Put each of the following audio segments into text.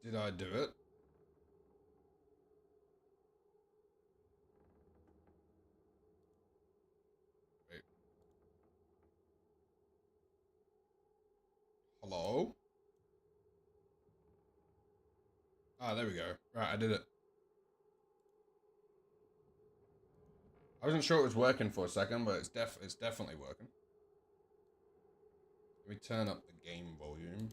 Did I do it? Wait. Hello? Ah, there we go. Right, I did it. I wasn't sure it was working for a second, but it's definitely working. Let me turn up the game volume.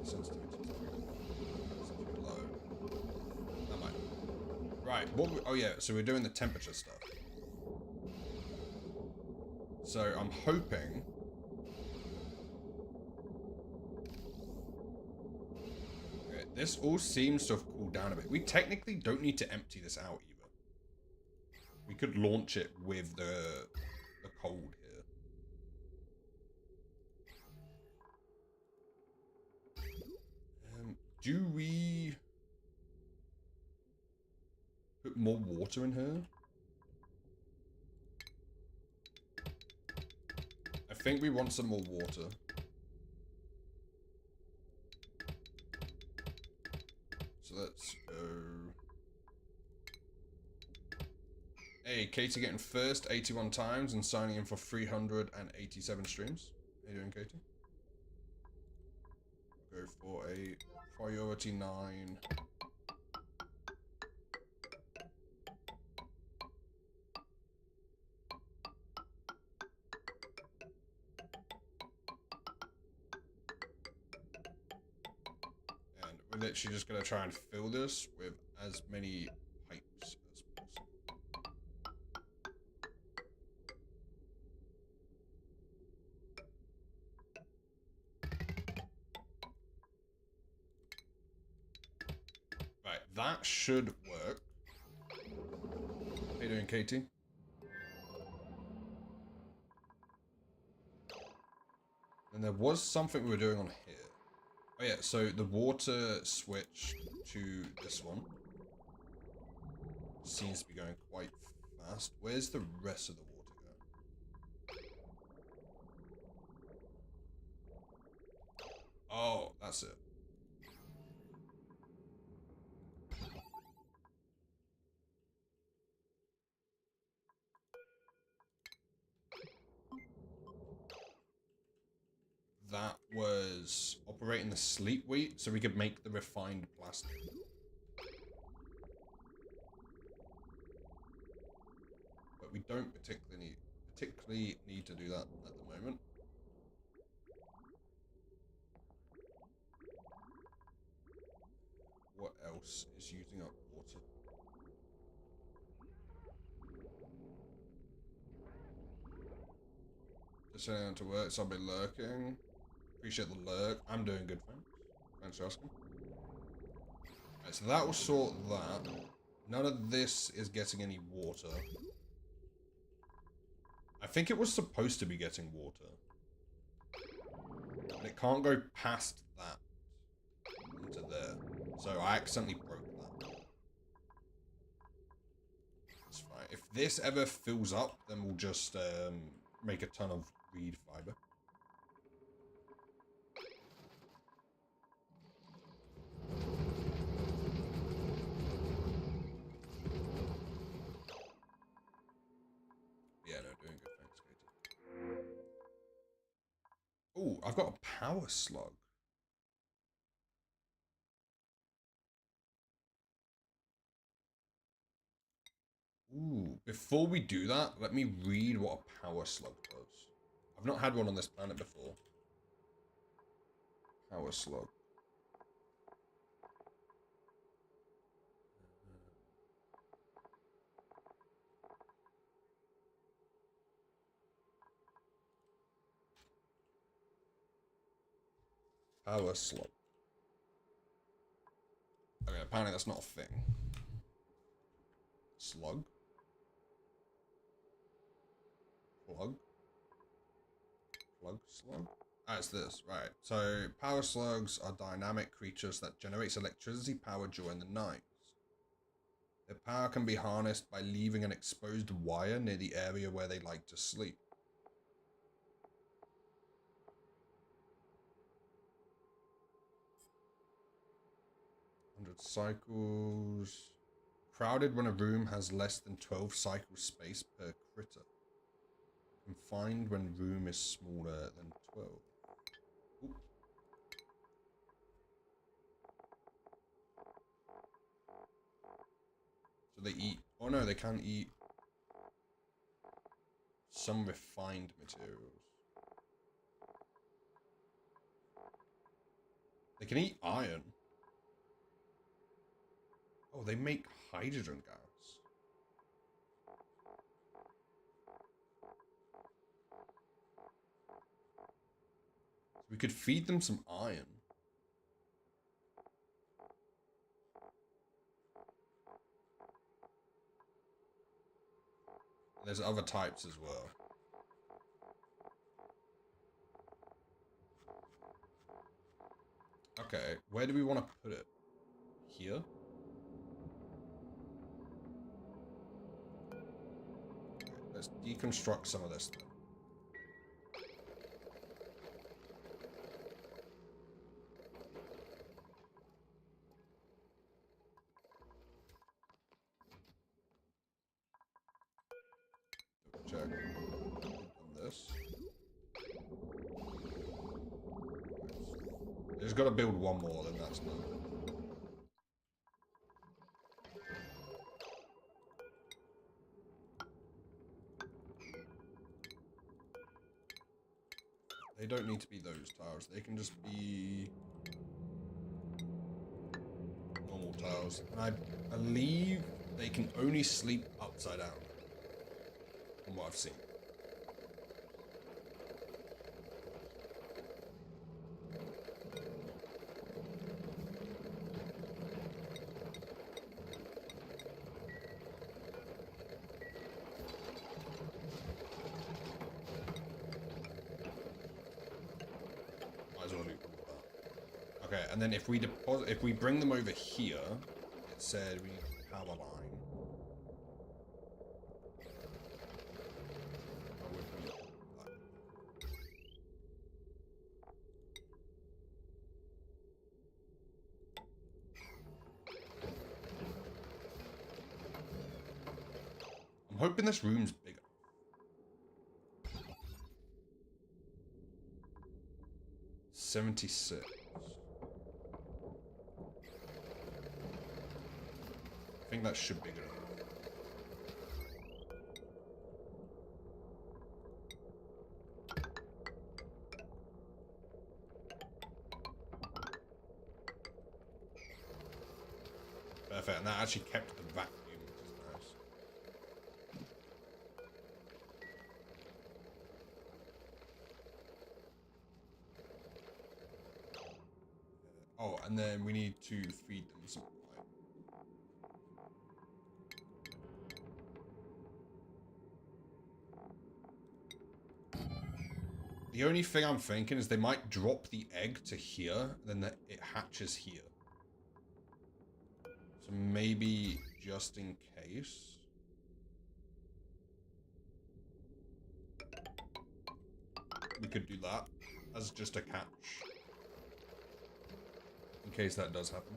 Sensitivity too low. That might. Right. Oh yeah. So we're doing the temperature stuff. So I'm hoping. Okay, this all seems to have cooled down a bit. We technically don't need to empty this out either. We could launch it with the cold here. Do we put more water in here? I think we want some more water. So let's go. Hey, Katie getting first 81 times and signing in for 387 streams. How you doing, Katie? Go for a priority 9. And we're literally just going to try and fill this with as many pipes as possible. Right, that should work. How you doing, Katie? And there was something we were doing on here. Oh yeah, so the water switch to this one seems to be going quite fast. Where's the rest of the water going? Oh, that's it. That was operating the sleep wheat so we could make the refined plastic. But we don't particularly need to do that at the moment. What else is using up water? Just heading out to work, so I'll be lurking. Appreciate the lurk. I'm doing good, thanks. Thanks for asking. Right, so that will sort that. None of this is getting any water. I think it was supposed to be getting water. And it can't go past that into there. So I accidentally broke that. That's fine. If this ever fills up, then we'll just make a ton of reed fiber. Yeah, no, doing good, thanks, Katie. Oh, I've got a power slug. Ooh, before we do that, let me read what a power slug does. I've not had one on this planet before. Power slug. Power slug. Okay, apparently that's not a thing. Slug? Plug? Plug slug? Ah, it's this, right. So, power slugs are dynamic creatures that generates electricity power during the night. Their power can be harnessed by leaving an exposed wire near the area where they like to sleep. cycles. Crowded when a room has less than 12 cycle space per critter. Confined when room is smaller than 12. Oop. So they eat... Oh no, they can't eat some refined materials. They can eat iron. Oh, they make hydrogen gas. So we could feed them some iron. There's other types as well. Okay, where do we want to put it? Here? Okay, let's deconstruct some of this then. Check. On this. Just gotta build one more, then that's done. They don't need to be those tiles. They can just be normal tiles. And I believe they can only sleep upside down, from what I've seen. Okay, and then if we deposit, if we bring them over here, it said we need a power line. I'm hoping this room's bigger. $76. I think that should be good enough. Perfect, and that actually kept the vacuum, which is nice. Oh, and then we need to feed them some light. The only thing I'm thinking is they might drop the egg to here, then it hatches here. So maybe just in case. We could do that as just a catch. In case that does happen.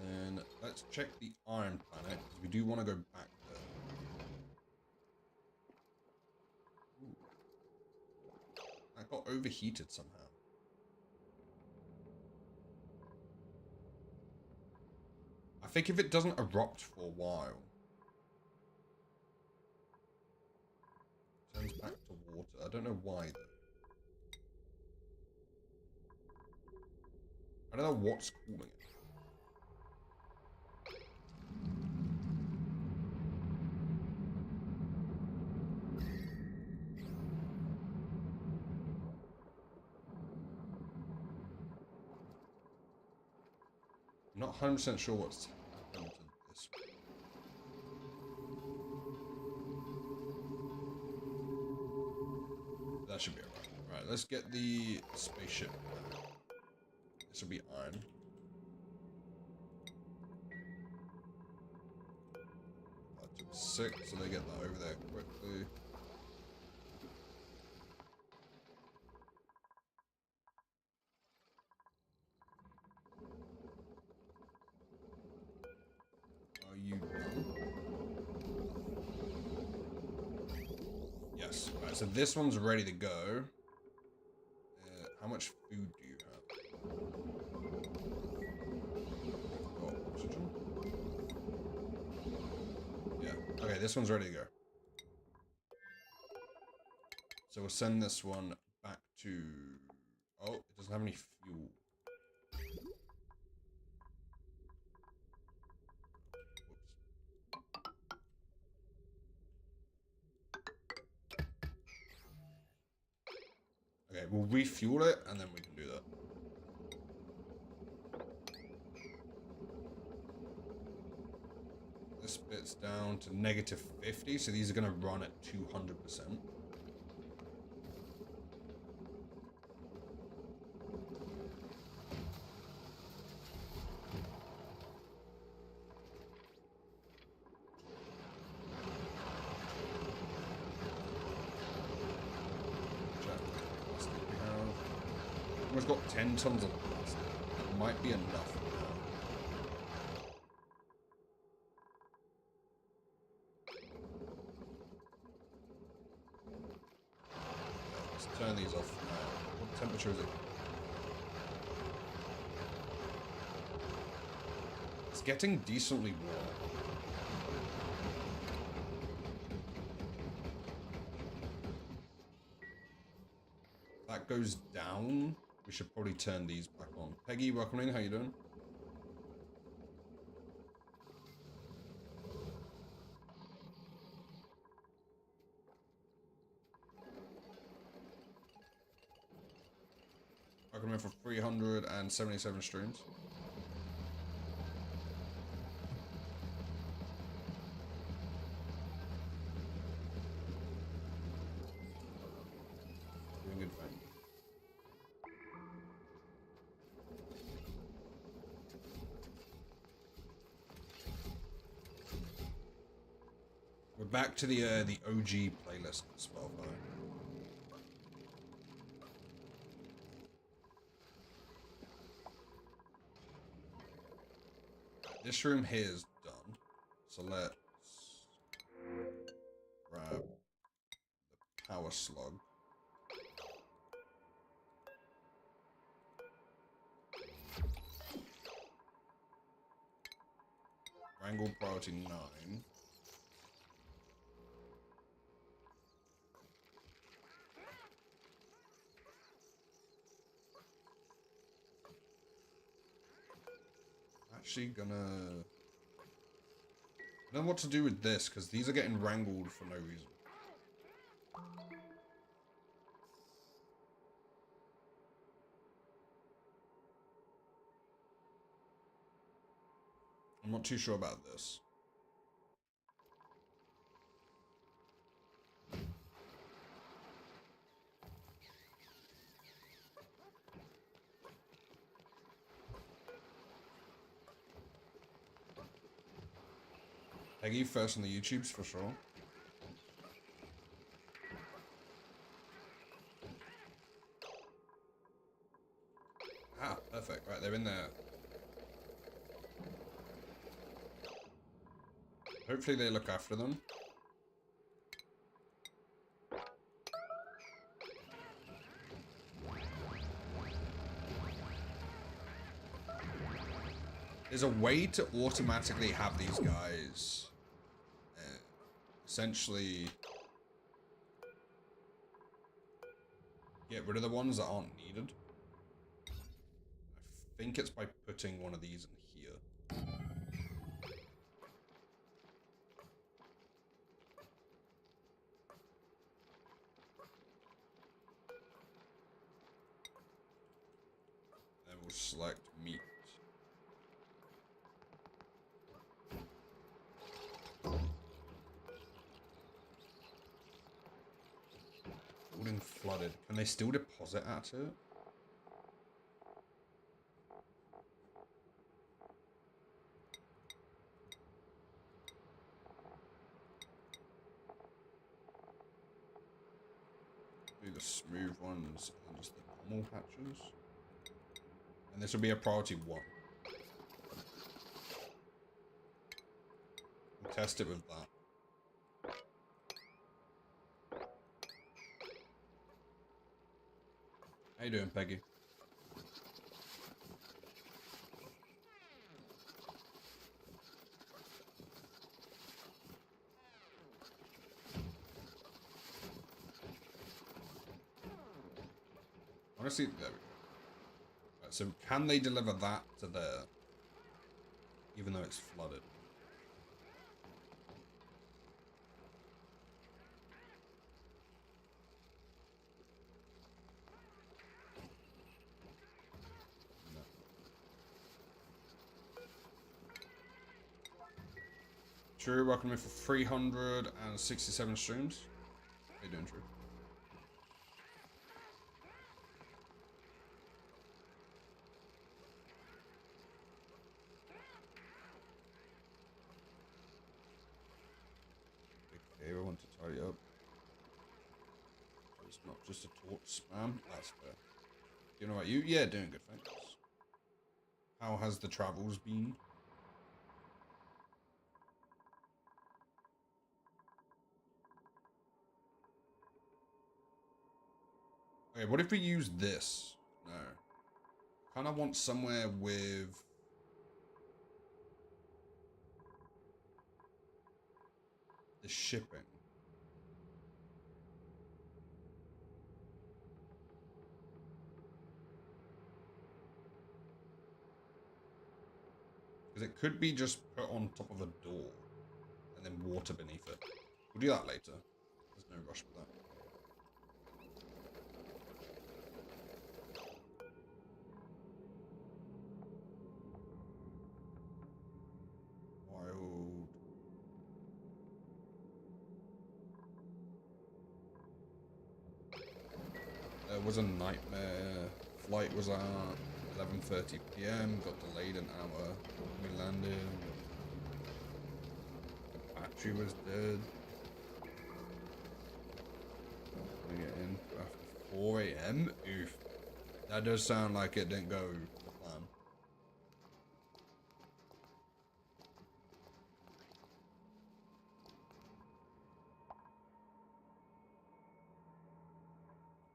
Then let's check the Iron Planet, because we do want to go back there. Ooh. That got overheated somehow. I think if it doesn't erupt for a while, it turns back to water. I don't know why though. I don't know what's cooling it. I'm not 100% sure what's happened to this one. That should be alright. Right, let's get the spaceship. This will be iron. That took 6, so they get that over there quickly. Are you done? Yes. Right, so this one's ready to go. How much food do you have? Oh, oxygen? Yeah. Okay, this one's ready to go. So we'll send this one back to... Oh, it doesn't have any fuel. Okay, we'll refuel it, and then we can do that. This bit's down to -50, so these are going to run at 200%. Almost got 10 tons of plastic. That might be enough. Let's turn these off now. What temperature is it? It's getting decently warm. That goes down. We should probably turn these back on. Peggy, welcome in. How you doing? Welcome in for 377 streams. Doing good, fine. We're back to the OG playlist on Spotify. This room here is done, so let's grab the power slug. Wrangle priority 9. Actually gonna... I don't know what to do with this, because these are getting wrangled for no reason. I'm not too sure about this. Peggy first on the YouTubes for sure. Ah, perfect. Right, they're in there. Hopefully they look after them. There's a way to automatically have these guys essentially get rid of the ones that aren't needed. I think it's by putting one of these in here. Then we'll select meat. Building been flooded. Can they still deposit at it? Do the smooth ones and just the normal patches. And this will be a priority 1. We'll test it with that. How you doing, Peggy? Honestly, there we go. Right, so can they deliver that to there? Even though it's flooded. No. True, welcome me for 367 streams. How you doing, True? Okay, we want to tidy up. So it's not just a torch spam. That's fair. You know what? You? Yeah, doing good, thanks. How has the travels been? Okay, what if we use this? No. Kind of want somewhere with... the shipping. Because it could be just put on top of a door. And then water beneath it. We'll do that later. There's no rush for that. Wild. There was a nightmare. Flight was at 11:30 p.m. Got delayed an hour. We landed. The battery was dead. We get in after 4 a.m. Oof. That does sound like it didn't go to plan.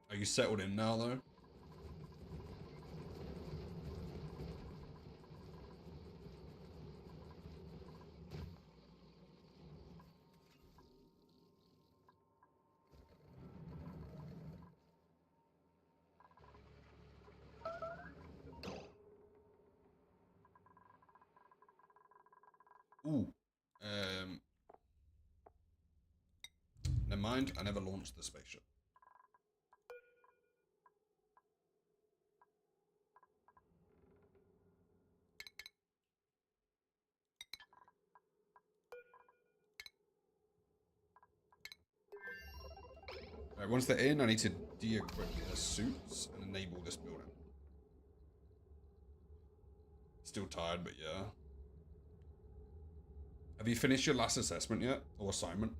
Are you settled in now, though? Ooh. Never mind, I never launched the spaceship. Alright, once they're in, I need to de-equip the suits and enable this building. Still tired, but yeah. Have you finished your last assessment yet? Or assignment?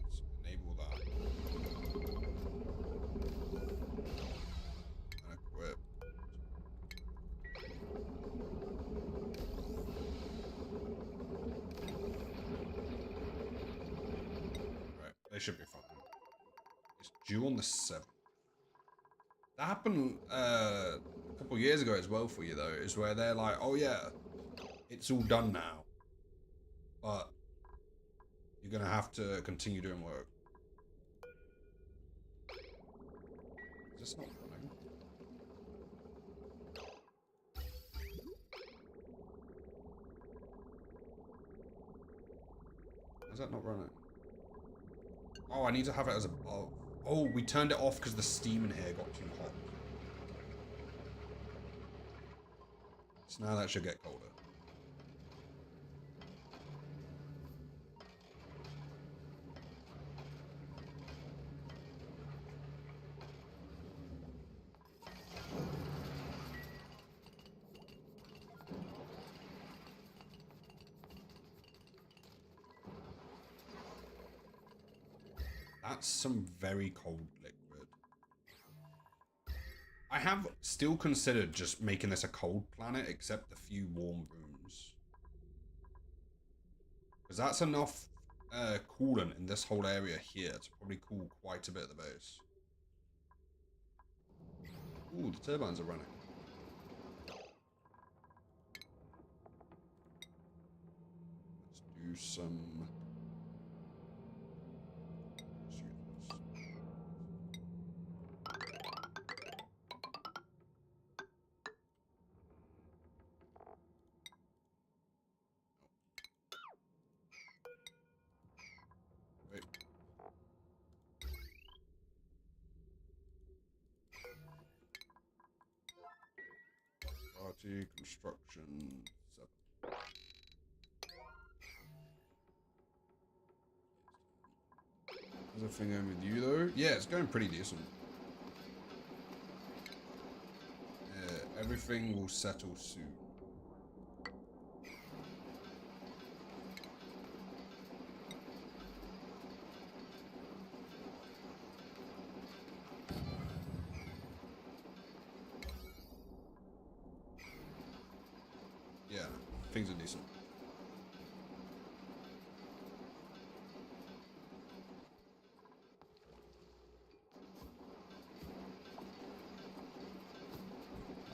Let's enable that. And equip. Right, they should be fine. It's due on the 7th. That happened a couple years ago as well for you, though, is where they're like, oh yeah, it's all done now. But you're going to have to continue doing work. Is this not running? Is that not running? Oh, I need to have it as above. Oh, we turned it off because the steam in here got too hot. So now that should get colder. That's some very cold liquid. I have still considered just making this a cold planet, except the few warm rooms. Because that's enough coolant in this whole area here to probably cool quite a bit of the base. Ooh, the turbines are running. Let's do some... Wait. Party, construction, 7. How's everything going with you though? Yeah, it's going pretty decent. Yeah, everything will settle soon. Yeah, things are decent.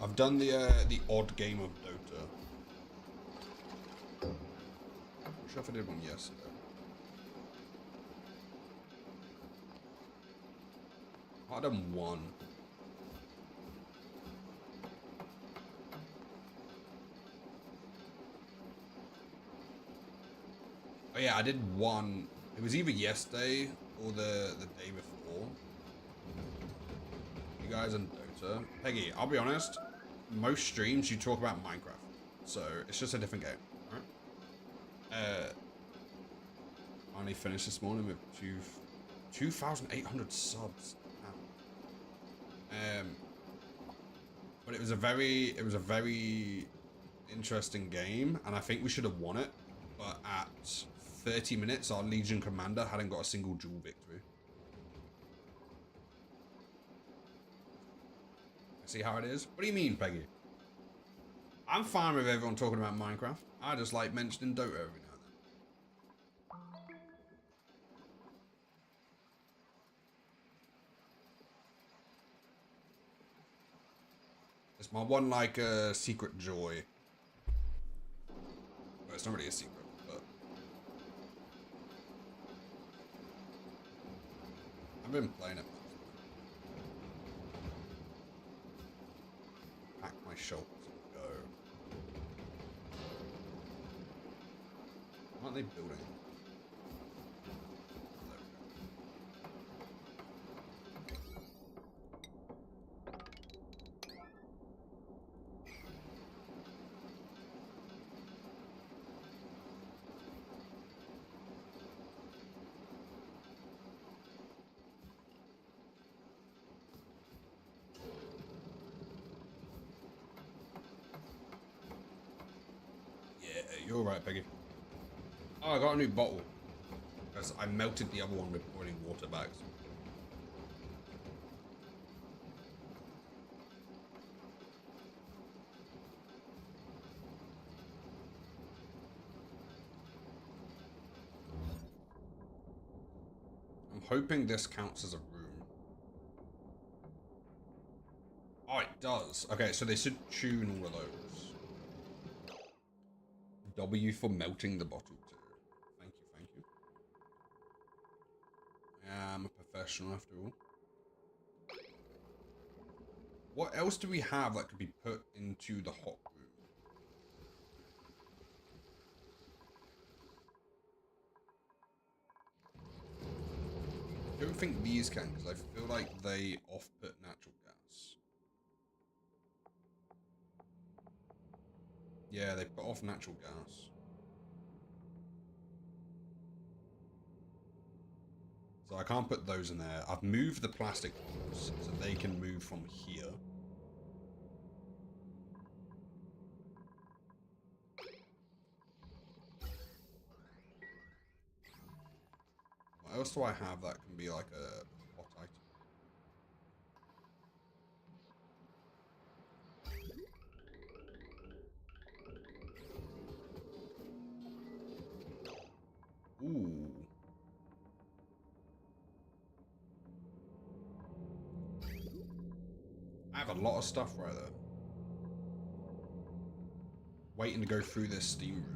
I've done the odd game of Dota. I'm sure if I did one yesterday. I've done one. Oh yeah, I did one. It was either yesterday or the day before. You guys on Dota. Peggy, I'll be honest. Most streams you talk about Minecraft, so it's just a different game. Alright. Finally finished this morning with 2,800 subs. But it was a very interesting game, and I think we should have won it. But at 30 minutes, our Legion commander hadn't got a single duel victory. See how it is? What do you mean, Peggy? I'm fine with everyone talking about Minecraft. I just like mentioning Dota every now and then. It's my one, like, secret joy. Well, it's not really a secret, but... I've been playing it. Pack my shoulders and go. What are they building? You're right, Peggy. Oh, I got a new bottle. Because I melted the other one with boiling water bags. I'm hoping this counts as a room. Oh, it does. Okay, so they should tune all of those. W for melting the bottle too. Thank you, thank you. Yeah, I'm a professional after all. What else do we have that could be put into the hot room? I don't think these can, because I feel like they off-put natural gas. Yeah, they put off natural gas. So I can't put those in there. I've moved the plastic ones so they can move from here. What else do I have that can be like a hot item? Ooh. I have a lot of stuff right there. Waiting to go through this steam room.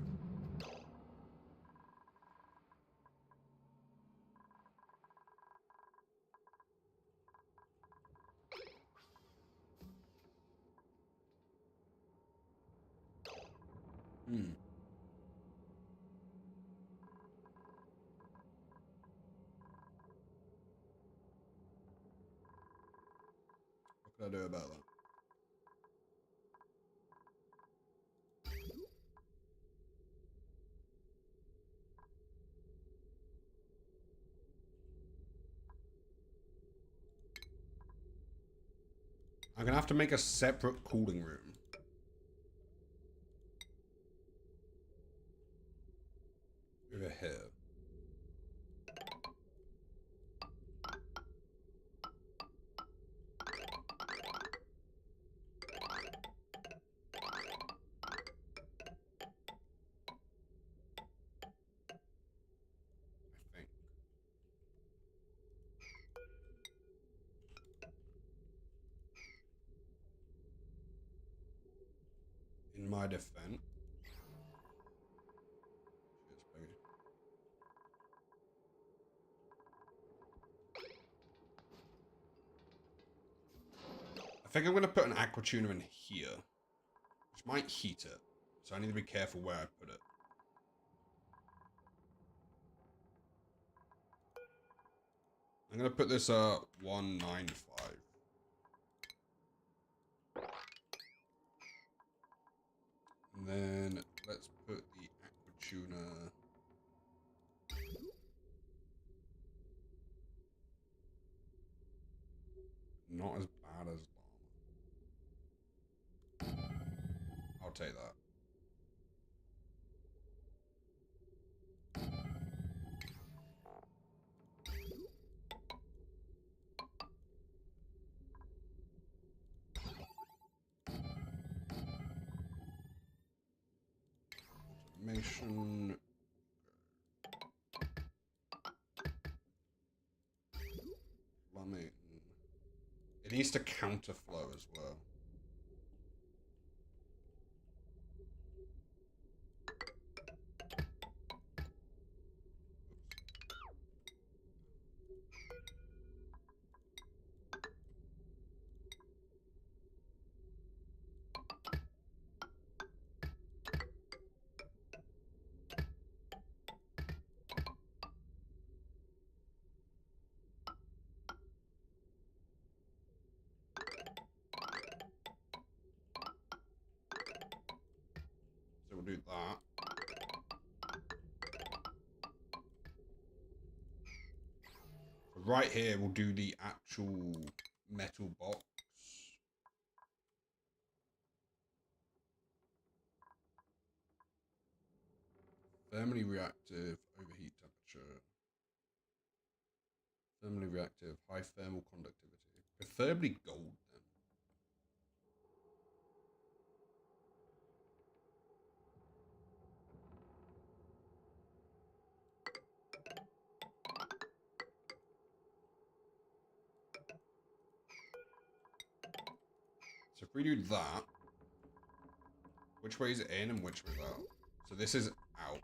Hmm. What can I do about that? I'm gonna have to make a separate cooling room. Over here. I think. In my defense. I think I'm gonna put an aqua tuner in here, which might heat it. So I need to be careful where I put it. I'm gonna put this 195. And then let's put the aqua tuner. Not as bad as llama. I'll take that. Automation. Plumbing. It needs to counterflow as well. So we'll do that. So right here, we'll do the actual metal box. Thermally reactive, overheat temperature. Thermally reactive, high thermal conductivity. Preferably gold then. So if we do that, which way is it in and which way is out? So this is out.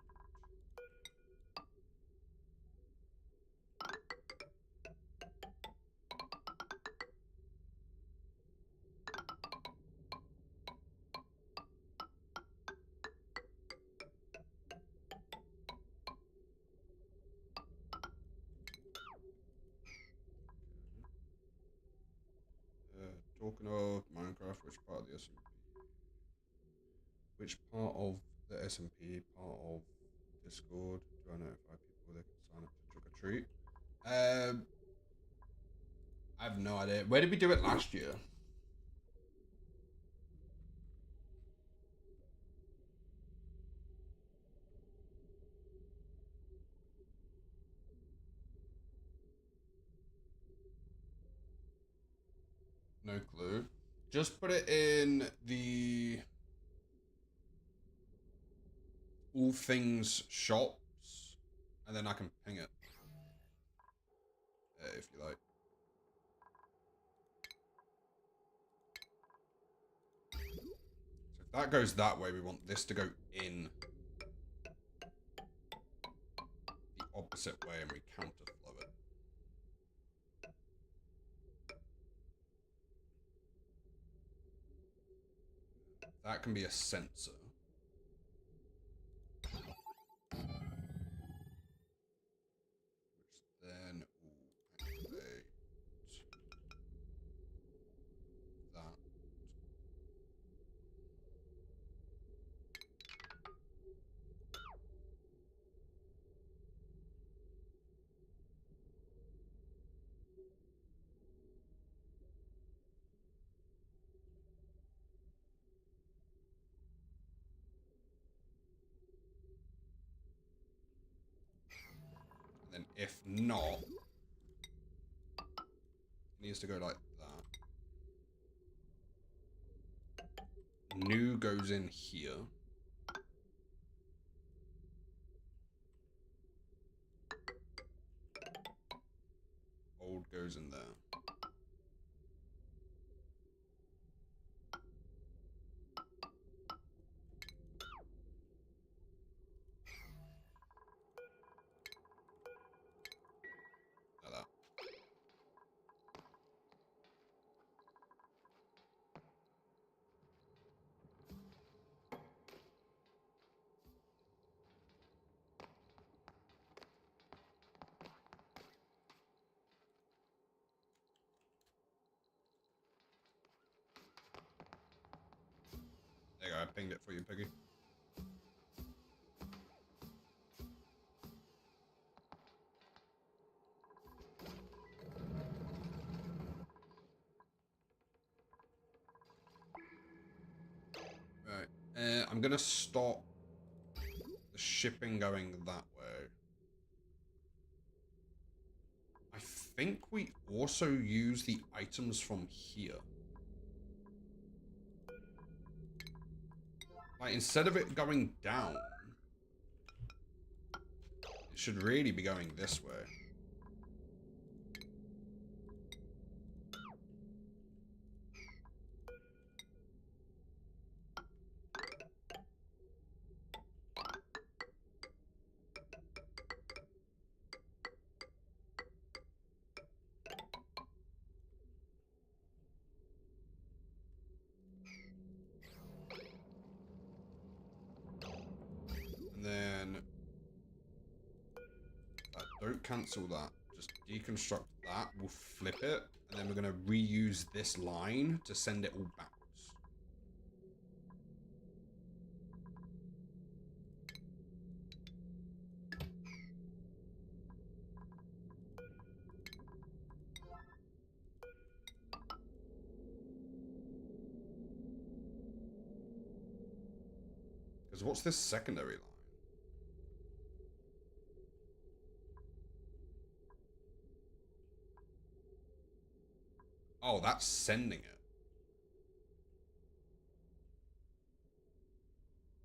Talking of Minecraft, which part of the SMP? Which part of the SMP, part of Discord, do I notify people they can sign up to trick or treat? I have no idea. Where did we do it last year? No clue. Just put it in the all things shops, and then I can ping it if you like. So if that goes that way, we want this to go in the opposite way, and we counterflow it. That can be a sensor. Which then will activate that. And then if not, it needs to go like that. New goes in here. Old goes in there. Like that. There you go, I pinged it for you, Piggy. Right. I'm gonna stop the shipping going that way. I think we also use the items from here. Like, instead of it going down, it should really be going this way. And then don't cancel that. Just deconstruct that. We'll flip it. And then we're going to reuse this line to send it all backwards. Because what's this secondary line? Oh, that's sending it.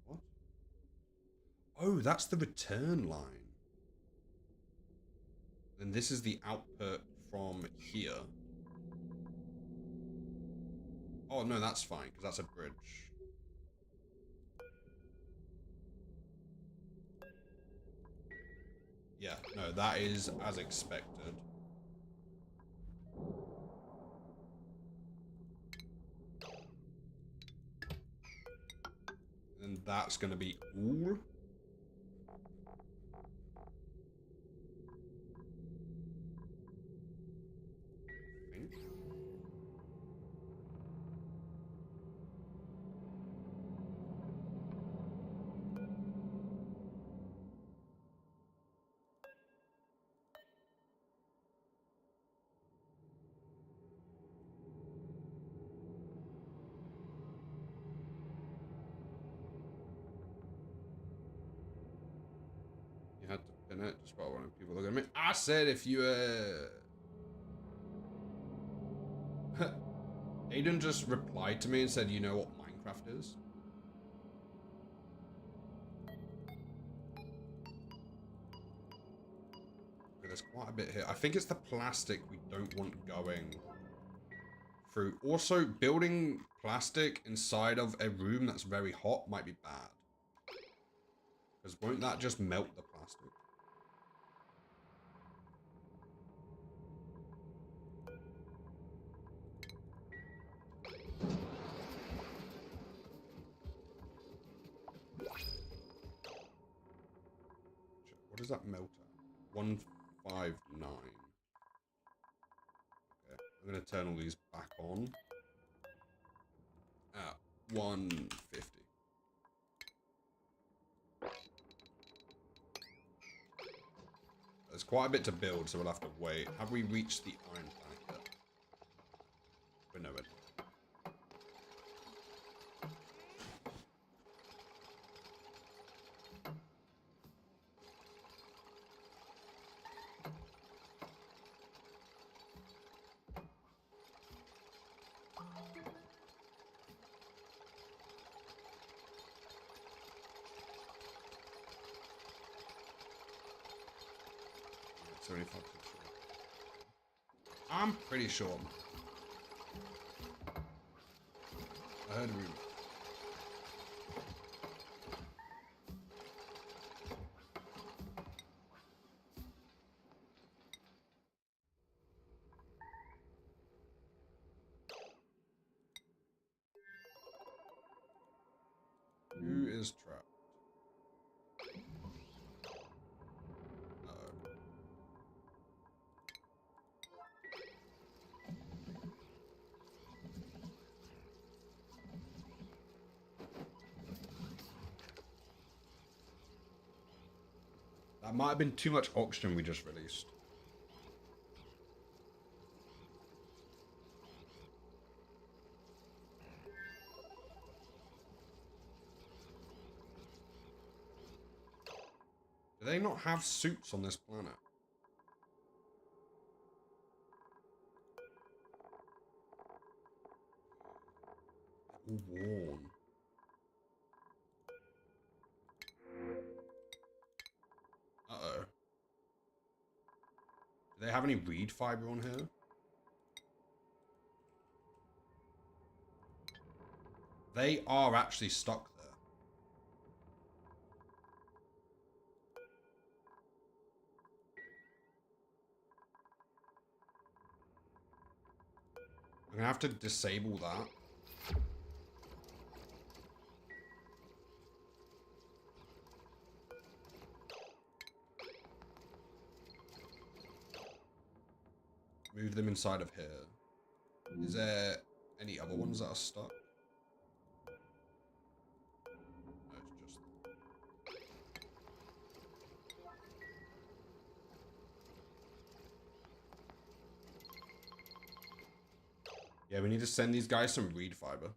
What? Oh, that's the return line. Then this is the output from here. Oh, no, that's fine, because that's a bridge. Yeah, no, that is as expected. And that's going to be all. I think. in it, just about when people look at me. I said if you Aiden just replied to me and said, you know what Minecraft is? Okay, there's quite a bit here. I think it's the plastic we don't want going through. Also, building plastic inside of a room that's very hot might be bad. Because won't that just melt the plastic? What does that melt at? 159. Okay, I'm going to turn all these back on at 150. There's quite a bit to build, so we'll have to wait. Have we reached the iron planet yet? We're nowhere. 75% sure. I'm pretty sure. I heard a rumor. Who is trapped? Uh-oh. That might have been too much oxygen we just released. Do they not have suits on this planet? They're all worn. Uh-oh. Do they have any reed fiber on here? They are actually stuck there. I'm gonna have to disable that. Move them inside of here. Is there any other ones that are stuck? No, it's just... Yeah, we need to send these guys some reed fiber.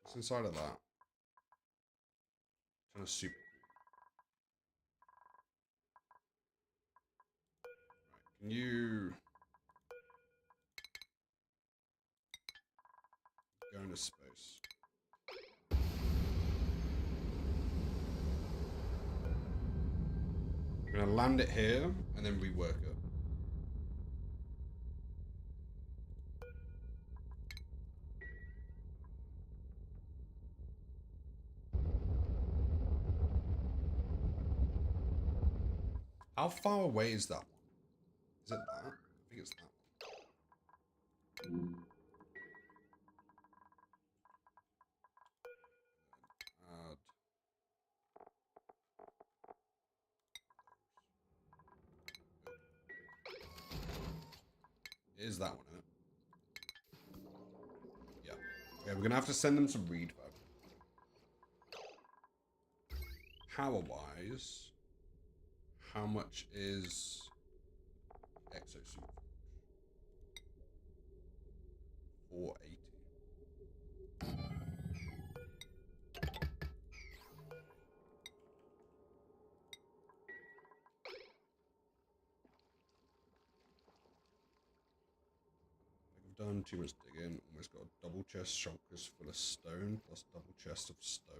What's inside of that? Kind of super cool. Right, can you go into space? I'm gonna land it here and then rework it. How far away is that one? Is it that? I think it's that one. Add. It is that one, isn't it? Yeah. Okay, we're gonna have to send them some reed fiber. Power-wise... how much is exosuit? 480. I've done too much digging. Almost got a double chest shulkers full of stone plus double chest of stone.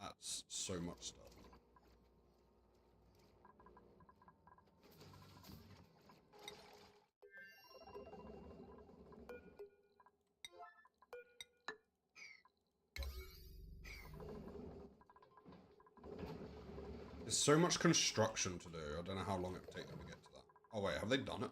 That's so much stuff. There's so much construction to do. I don't know how long it would take them to get to that. Oh wait, have they done it?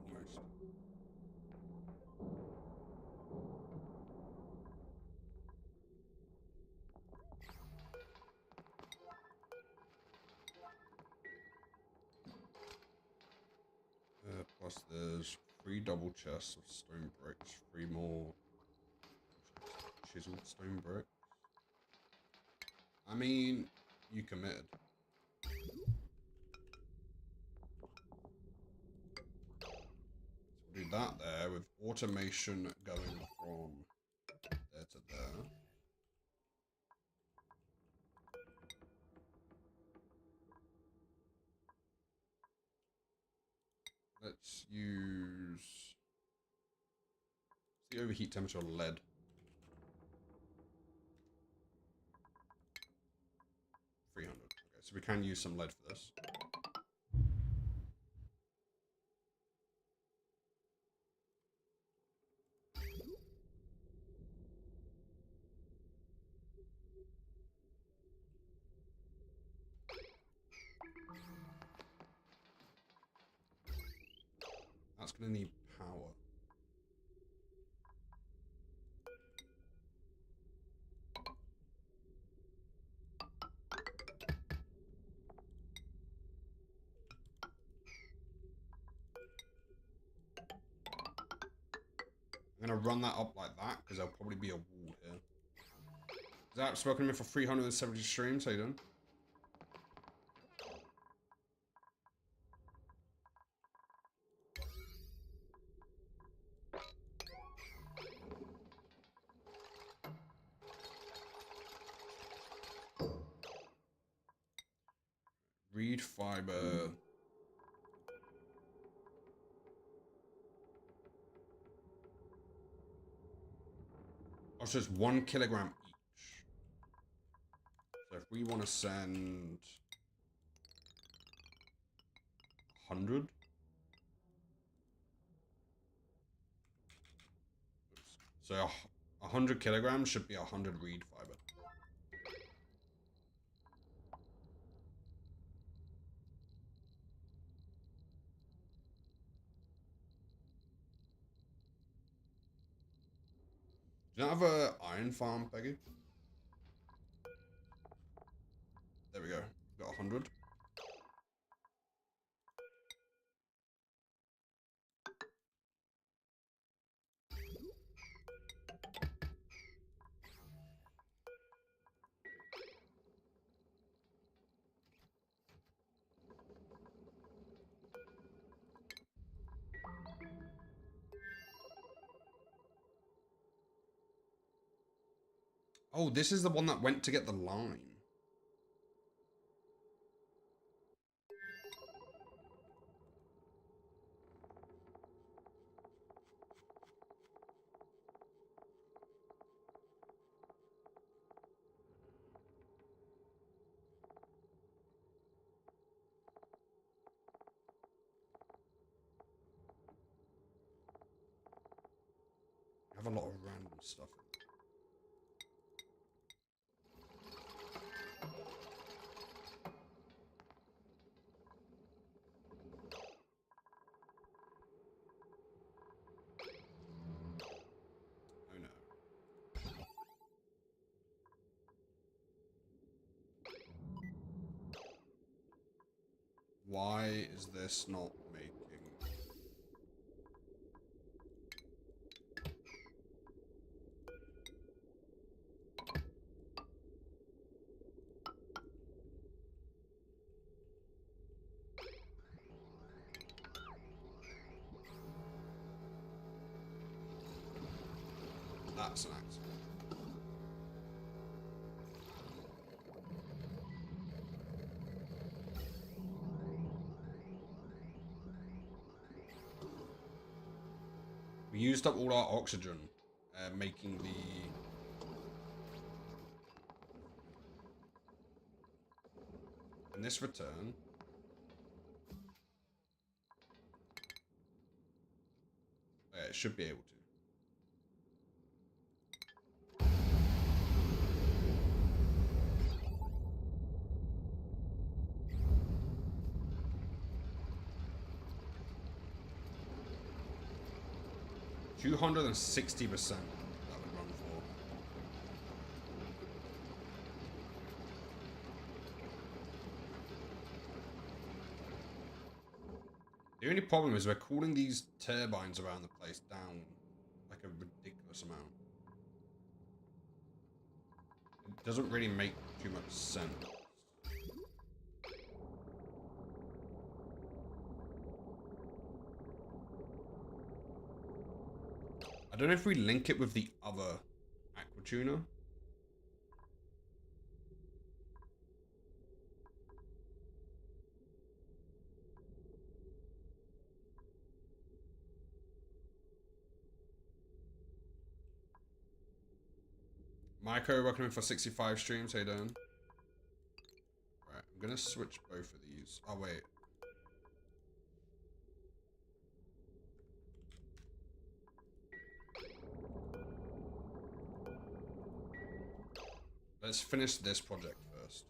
Almost. Plus there's 3 double chests of stone bricks, 3 more chiseled stone bricks. I mean, you committed. So we'll do that there with automation going from there to there. Let's use the overheat temperature of lead. $300. Okay, so we can use some lead for this. That's going to need power. I'm going to run that up like that because there'll probably be a wall here. Zap, spoken to me for 370 streams. How you doing? Reed fiber. Oh, so it's 1 kilogram each. So if we want to send 100. Oops. So 100 kilograms should be 100 reed fiber. Do you not have an iron farm, Peggy? There we go. Got 100. Oh, this is the one that went to get the line. I have a lot of random stuff in there. Oh no. Why is this not making... That's an accident. We used up all our oxygen, making the... Can this return? Yeah, it should be able to. $260% that would run for. The only problem is we're cooling these turbines around the place down like a ridiculous amount. It doesn't really make too much sense. I don't know if we link it with the other aqua tuner. Maiko, welcome in for 65 streams. How you doing? Right, I'm gonna switch both of these. Oh wait. Let's finish this project first.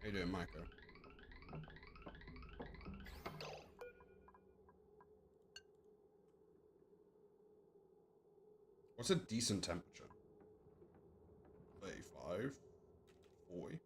How you doing, Maiko? What's a decent temperature? 35, 40.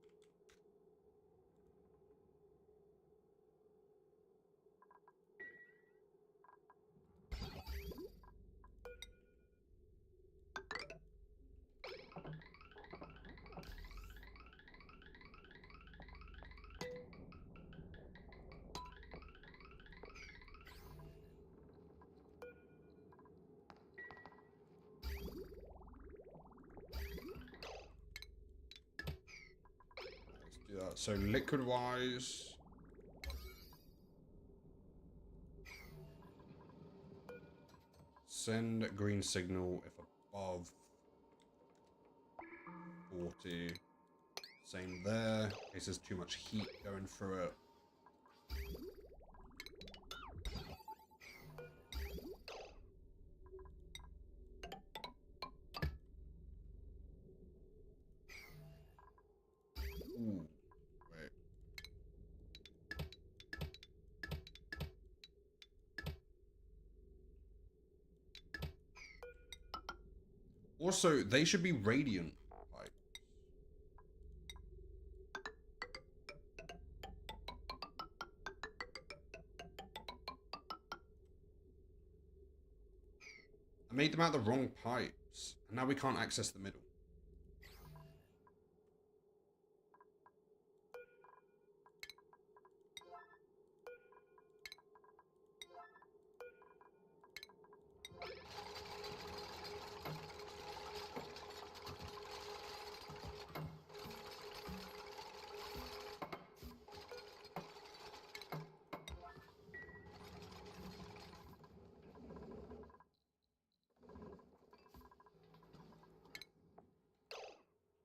Let's do that. So liquid wise, send green signal if above 40. Same there, in case there's too much heat going through it. Ooh, wait. Also, they should be radiant. I made them out the wrong pipes, and now we can't access the middle.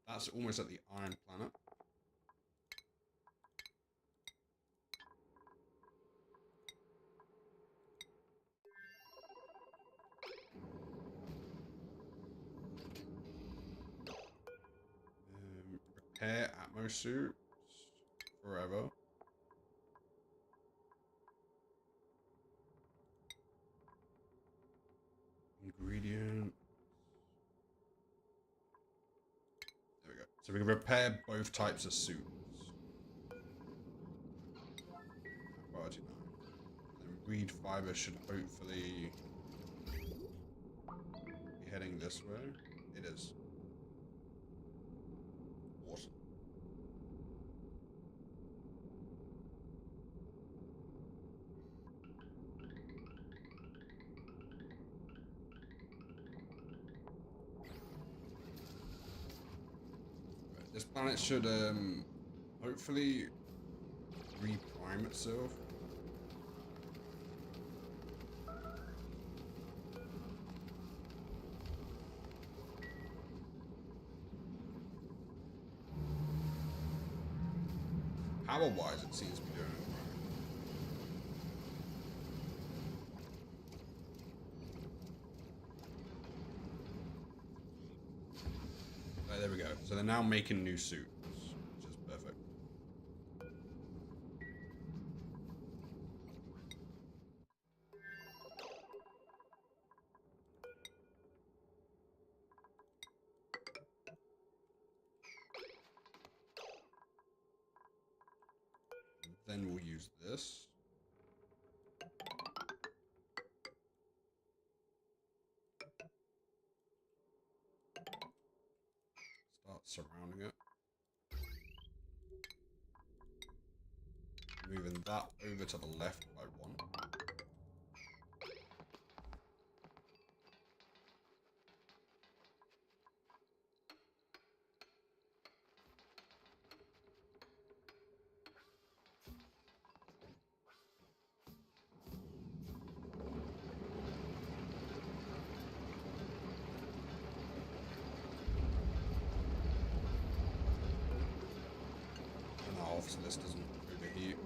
That's almost at the iron planet. Repair atmo suits. Forever. driver. Ingredient. There we go. So we can repair both types of suits. Priority 9. And then reed fiber should hopefully be heading this way. It is. Awesome. Right, this planet should hopefully reprime itself. Power-wise, it seems to be doing it right. Right, there we go. So they're now making new suits, which is perfect. Then we'll use this. Start surrounding it. Moving that over to the left by 1. And now obviously this doesn't overheat.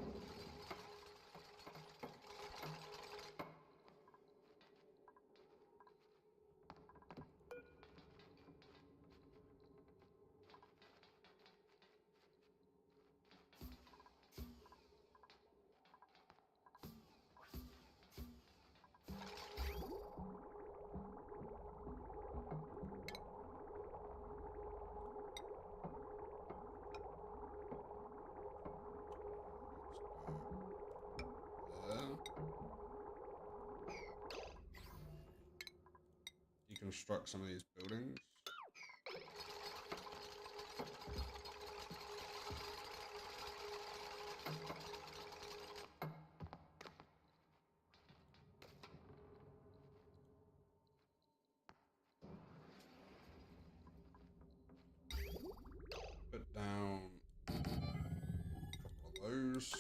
There. Deconstruct some of these buildings. Put down a couple of those.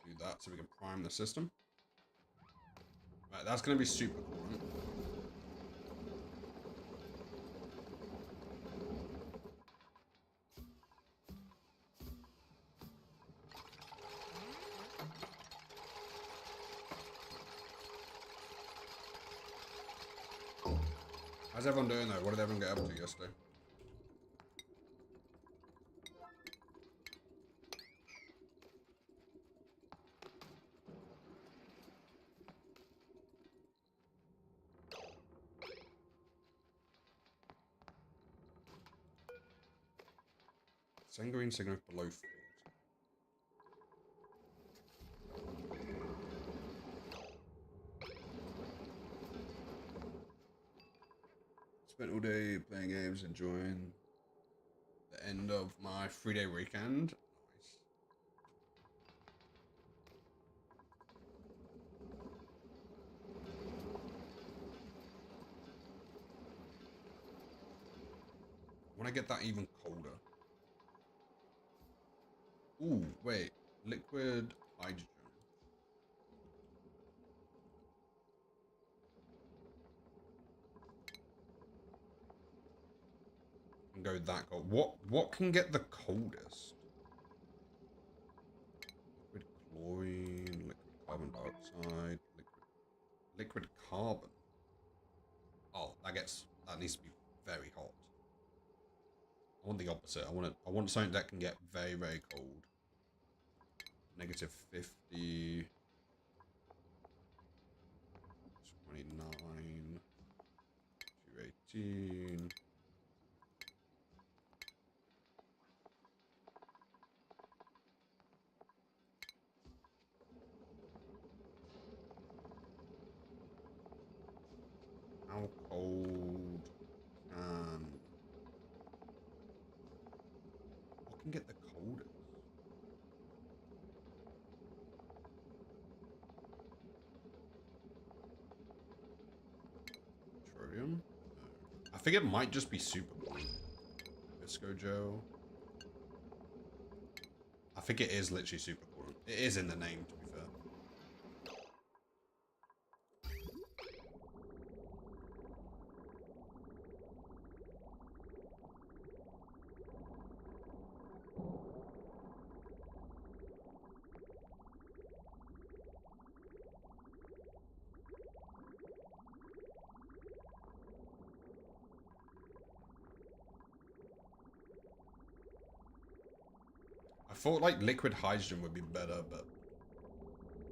Do that so we can prime the system. Right, that's going to be super cool. How's everyone doing though? What did everyone get up to yesterday? Send green signal below 40. Spent all day playing games, enjoying the end of my 3-day weekend. Nice. I want to get that even colder. Ooh, wait. Liquid hydrogen. And go that cold. What can get the coldest? Liquid chlorine, liquid carbon dioxide, liquid carbon. Oh, that gets That needs to be very hot. I want the opposite. I want something that can get very, very cold. Negative 50. 29. 218. How cold can... What can get the coldest? Petroleum? No. I think it might just be super cool. Visco gel. I think it is literally super cool. It is in the name, to be fair. I thought like liquid hydrogen would be better, but here we go.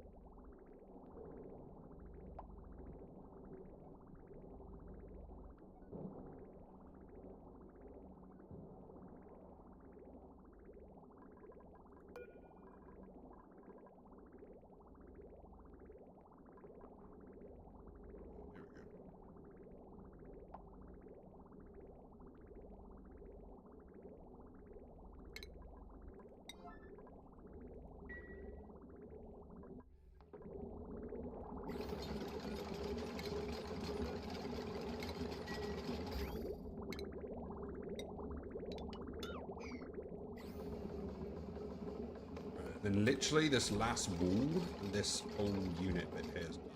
Then literally this last wall, this whole unit bit here is done.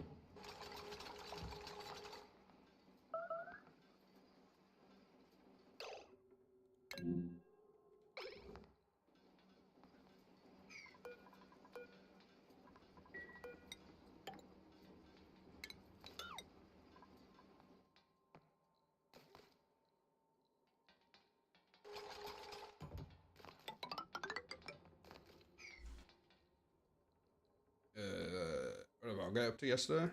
What did I get up to yesterday?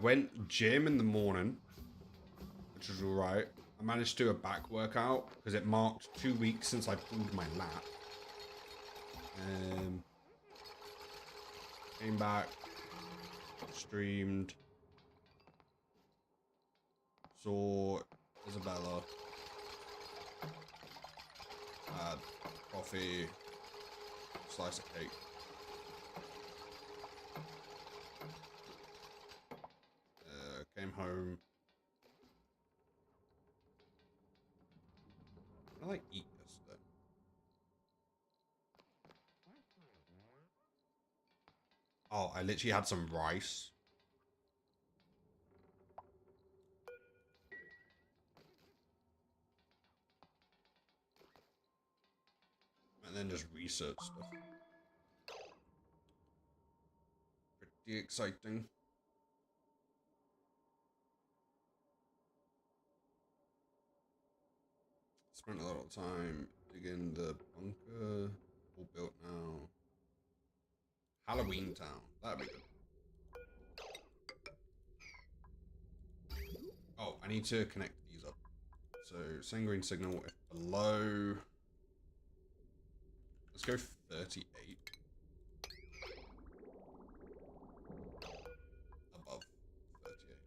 Went gym in the morning, which was alright. I managed to do a back workout because it marked 2 weeks since I pulled my lat. Came back, streamed, saw Isabella, had coffee, slice of cake. Came home. What did I like eat yesterday? Oh, I literally had some rice. And then just research stuff. Pretty exciting. Spent a lot of time digging the bunker. All built now. Halloween Town. That'd be good. Oh, I need to connect these up. So, sanguine signal if below. Let's go 38. Above 38.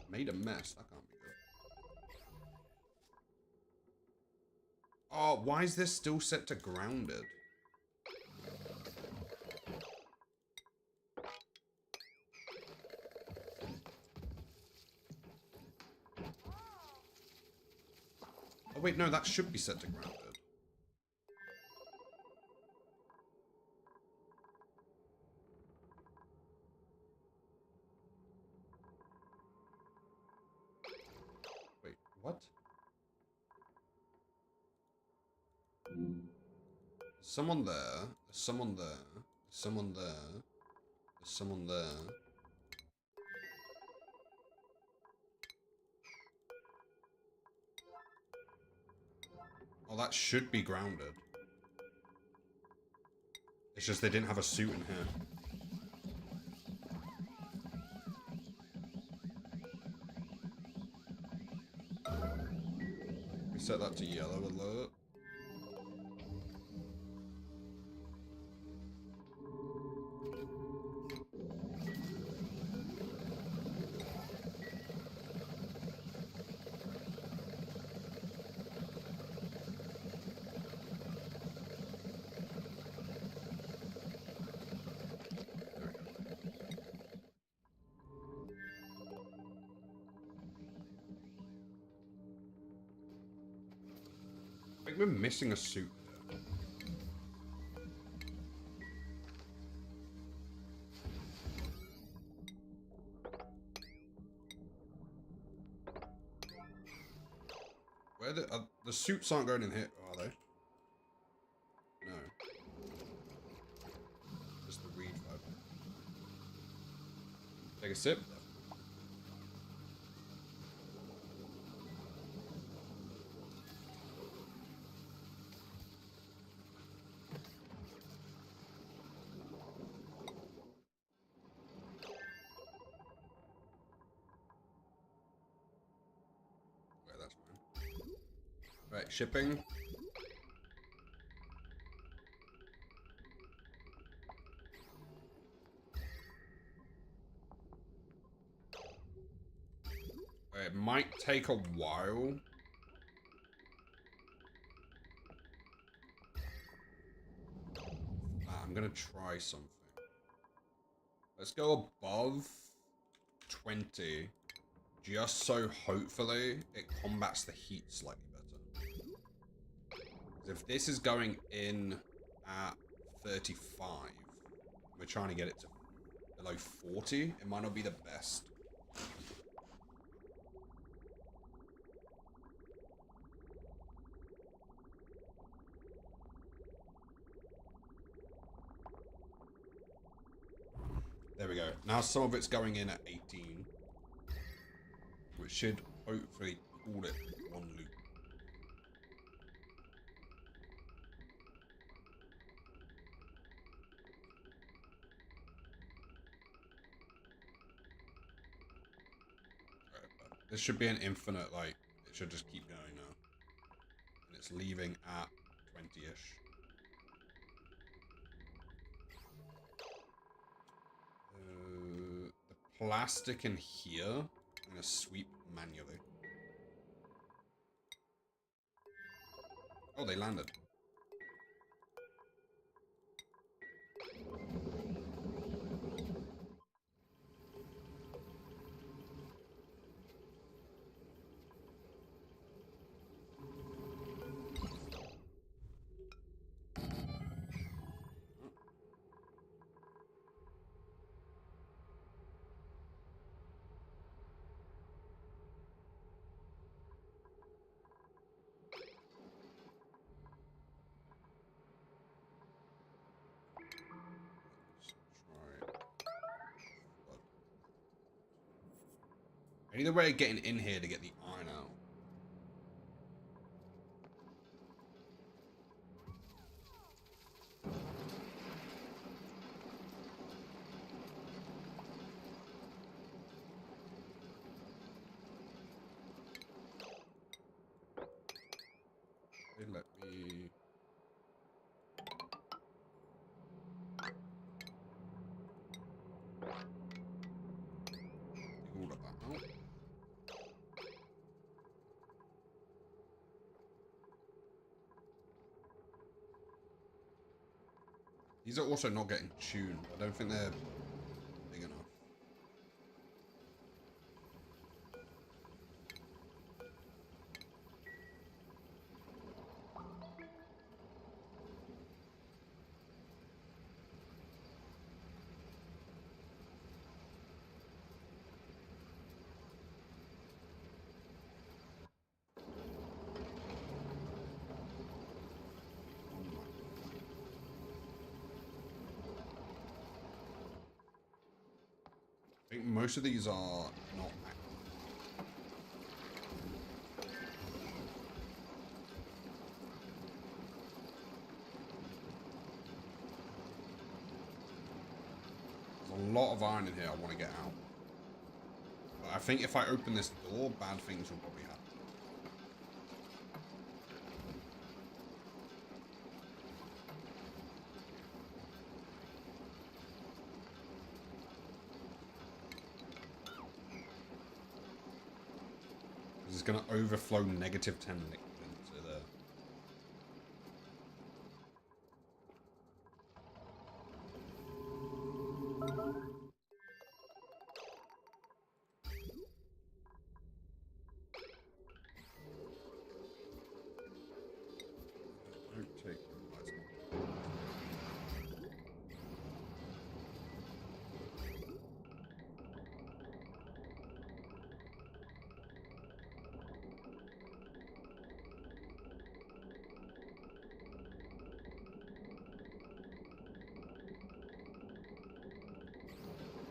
Made a mess. That can't be good. Oh, why is this still set to grounded? Oh wait, no, that should be set to grounded. Wait, what? Someone there. Someone there. Someone there. There's someone there. Oh, that should be grounded. It's just they didn't have a suit in here. We set that to yellow alert. I think we're missing a suit there. Where the suits aren't going in here, are they? No. Just the reed fiber. Take a sip. Wait, that's mine. Right, shipping. It might take a while. I'm gonna try something. Let's go above 20. Just so hopefully it combats the heat slightly better. If this is going in at 35, we're trying to get it to below 40, it might not be the best. There we go. Now some of it's going in at 18. Which should hopefully call it one loop. Right, this should be an infinite, like, it should just keep going now. And it's leaving at 20-ish. The plastic in here, I'm gonna sweep manually. Oh, they landed. I need a way of getting in here to get the iron out. Let me... all of that out. These are also not getting tuned. I don't think they're big enough. think most of these are not active. There's a lot of iron in here I want to get out. But I think if I open this door, bad things will probably happen. It's going to overflow -10 liquid into there. Don't take lights on.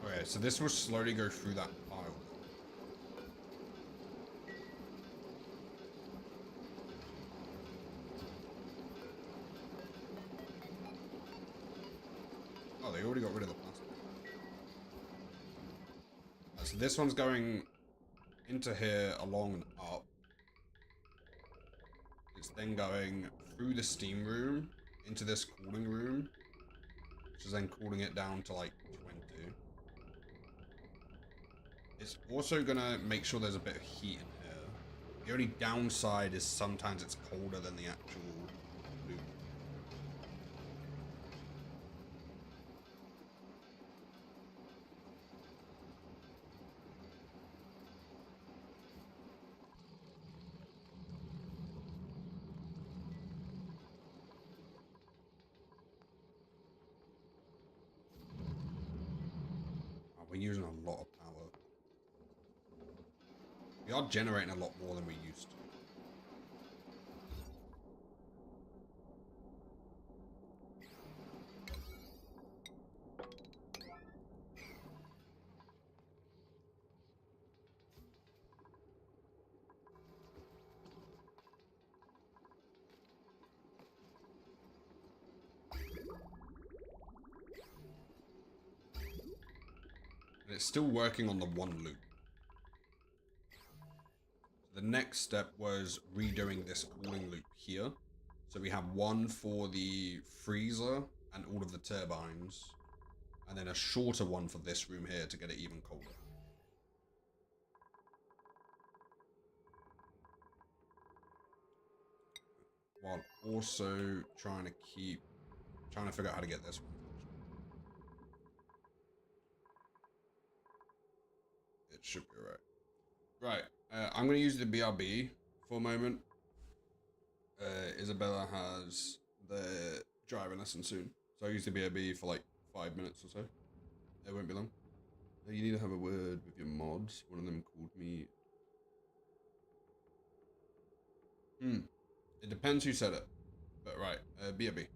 Okay, so this will slowly go through that pile. Oh, they already got rid of the plastic. So this one's going into here, along and up. It's then going through the steam room into this cooling room, which is then cooling it down to like 20. It's also gonna make sure there's a bit of heat in here. The only downside is sometimes it's colder than the actual loop. Oh, we're using a lot of power. We are generating a lot more than we used to. And it's still working on the one loop. The next step was redoing this cooling loop here. So we have one for the freezer and all of the turbines, and then a shorter one for this room here to get it even colder. While also trying to figure out how to get this one. It should be right. Right, I'm going to use the BRB for a moment. Isabella has the driving lesson soon. So I use the BRB for like 5 minutes or so. It won't be long. You need to have a word with your mods. One of them called me... It depends who said it. But right, BRB.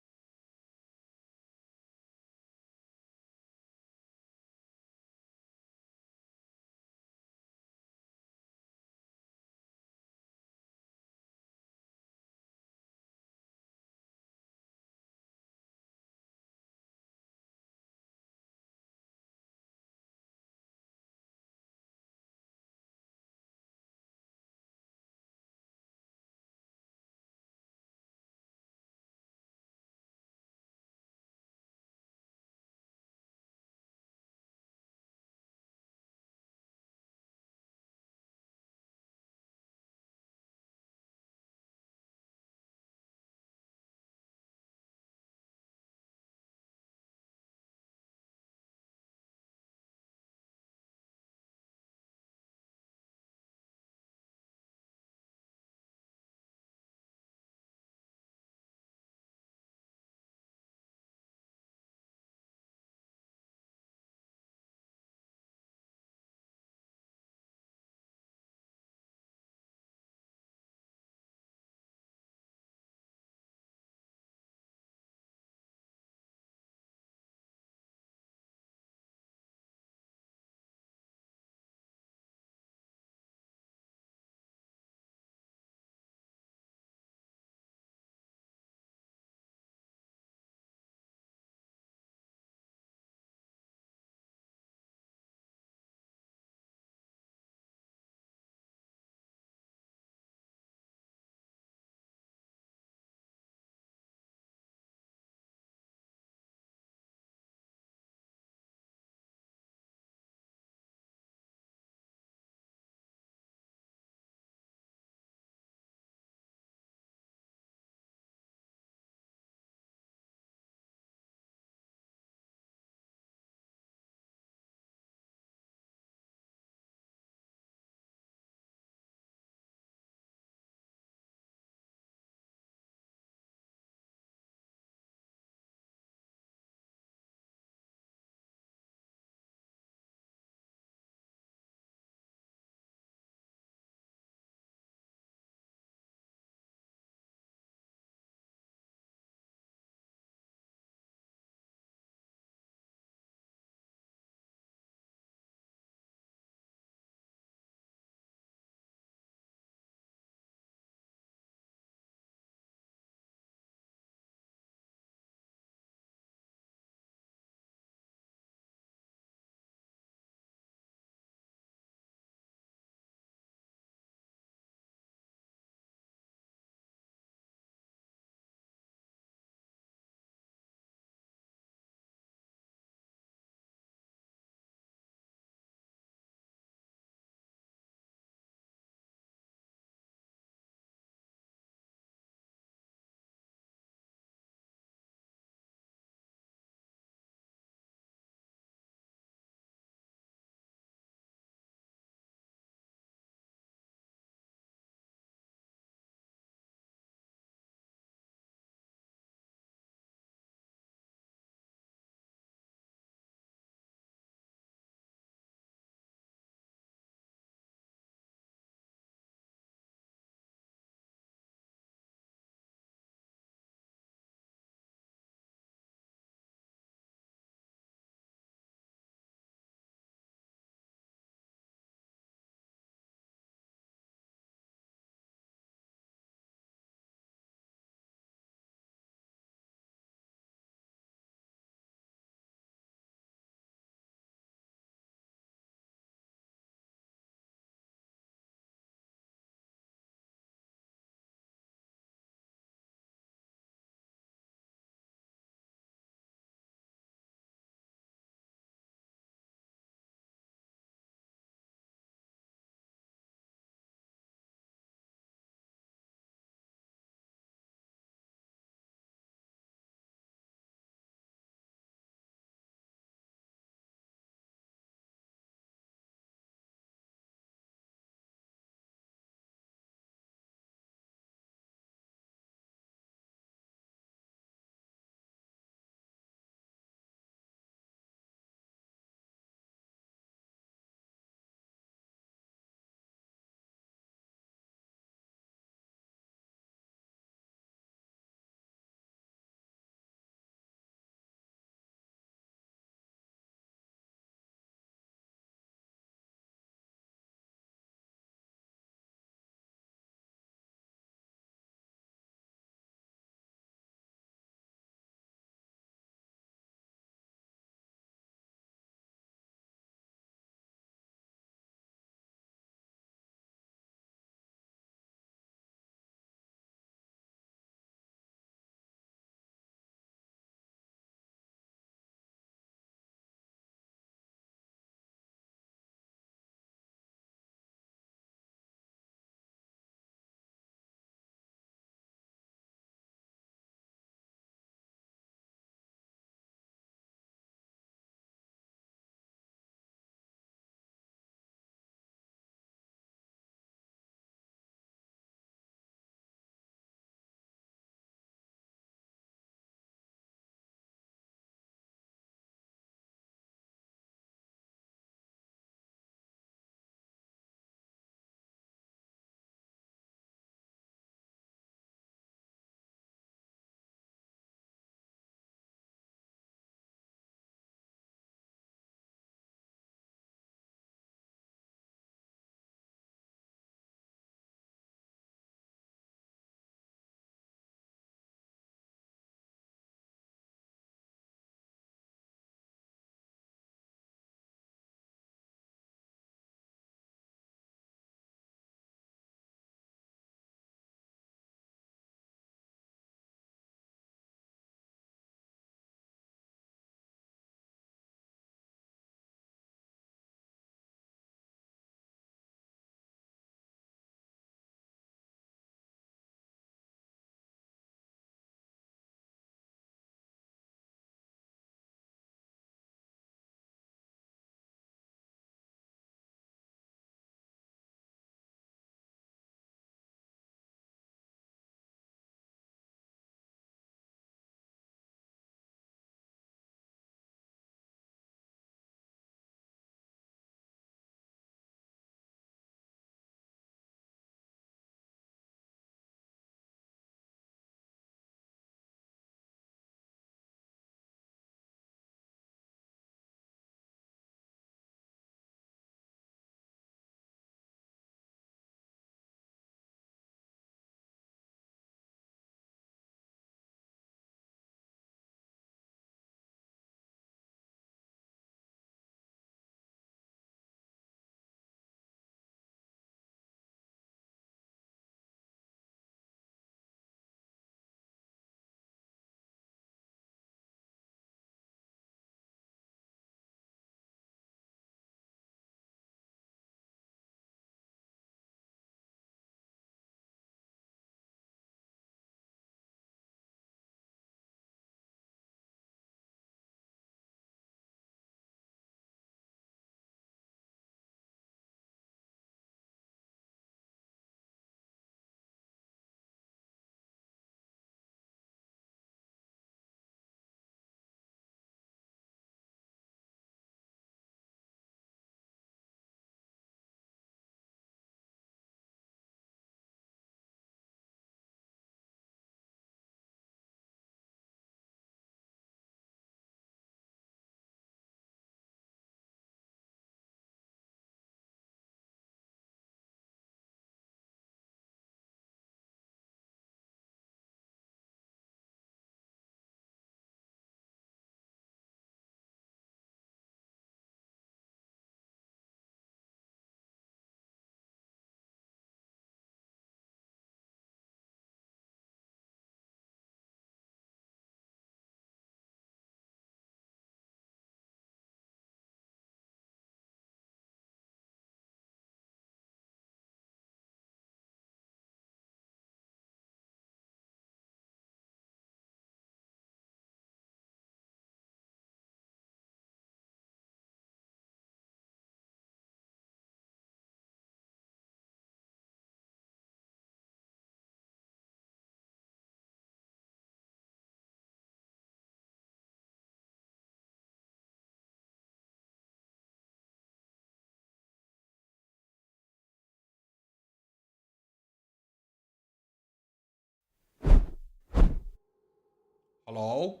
Hello?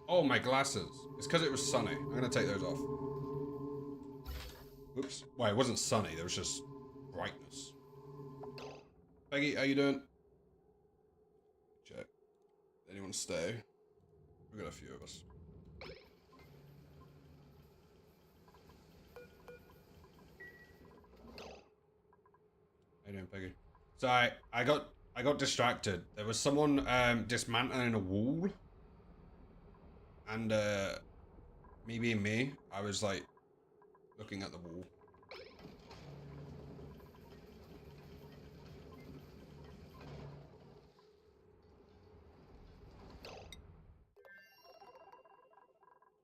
Oh, my glasses. It's because it was sunny. I'm going to take those off. Oops. Well, it wasn't sunny. There was just brightness. Peggy, how you doing? Check. Anyone stay? We've got a few of us. How you doing, Peggy? Sorry, I got distracted. There was someone dismantling a wall. And me being me, I was like looking at the wall.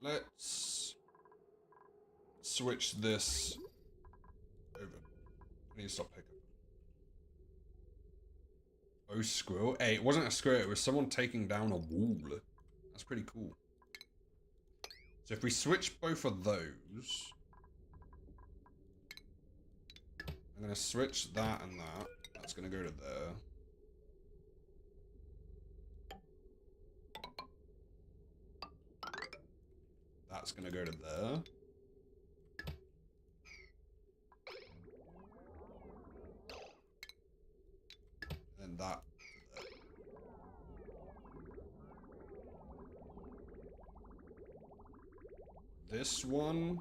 Let's switch this over. I need to stop picking. Oh, squirrel. Hey, it wasn't a squirrel, it was someone taking down a wall. That's pretty cool. So if we switch both of those, I'm gonna switch that and that. That's gonna go to there. That's gonna go to there. And that to there. This one.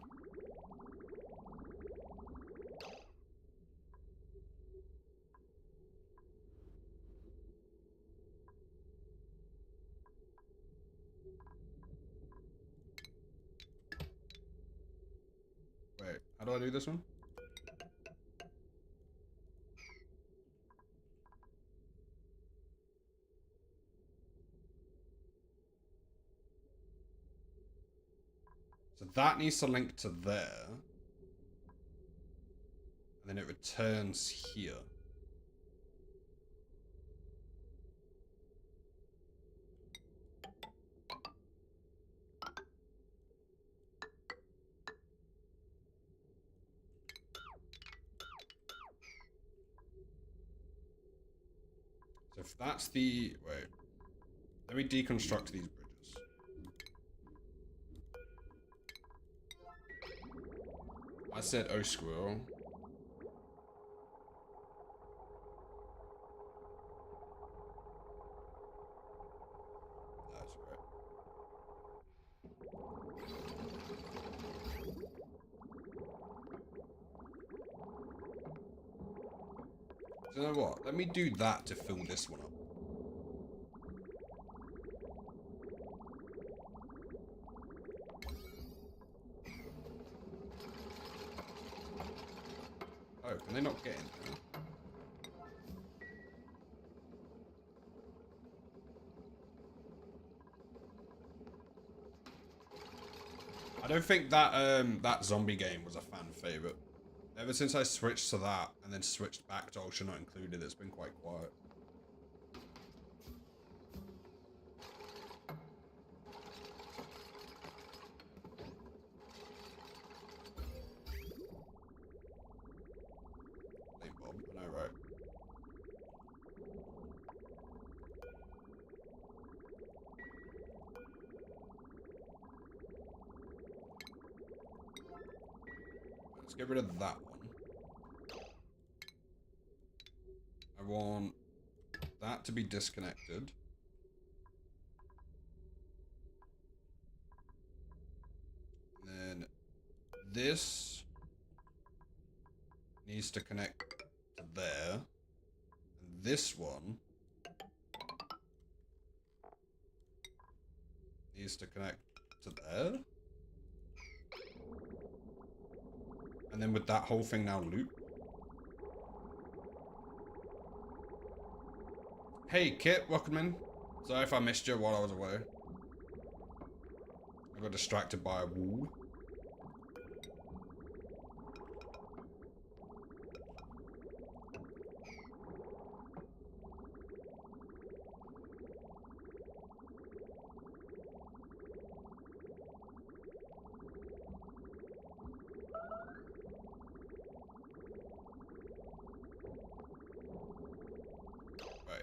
Wait, how do I do this one? So that needs to link to there. And then it returns here. So if that's the... Wait. Let me deconstruct these bridges. I said, oh, squirrel. That's right. So you know what? Let me do that to fill this one up. Oh, can they not get in there? I don't think that that zombie game was a fan favorite. Ever since I switched to that and then switched back to Ultra Not Included, it's been quite quiet. Hey Bob, I know, right? Let's get rid of that one. I want that to be disconnected. And then this needs to connect to there. And this one needs to connect to there. And then with that whole thing now loop. Hey Kit, welcome in. Sorry if I missed you while I was away. I got distracted by a wall.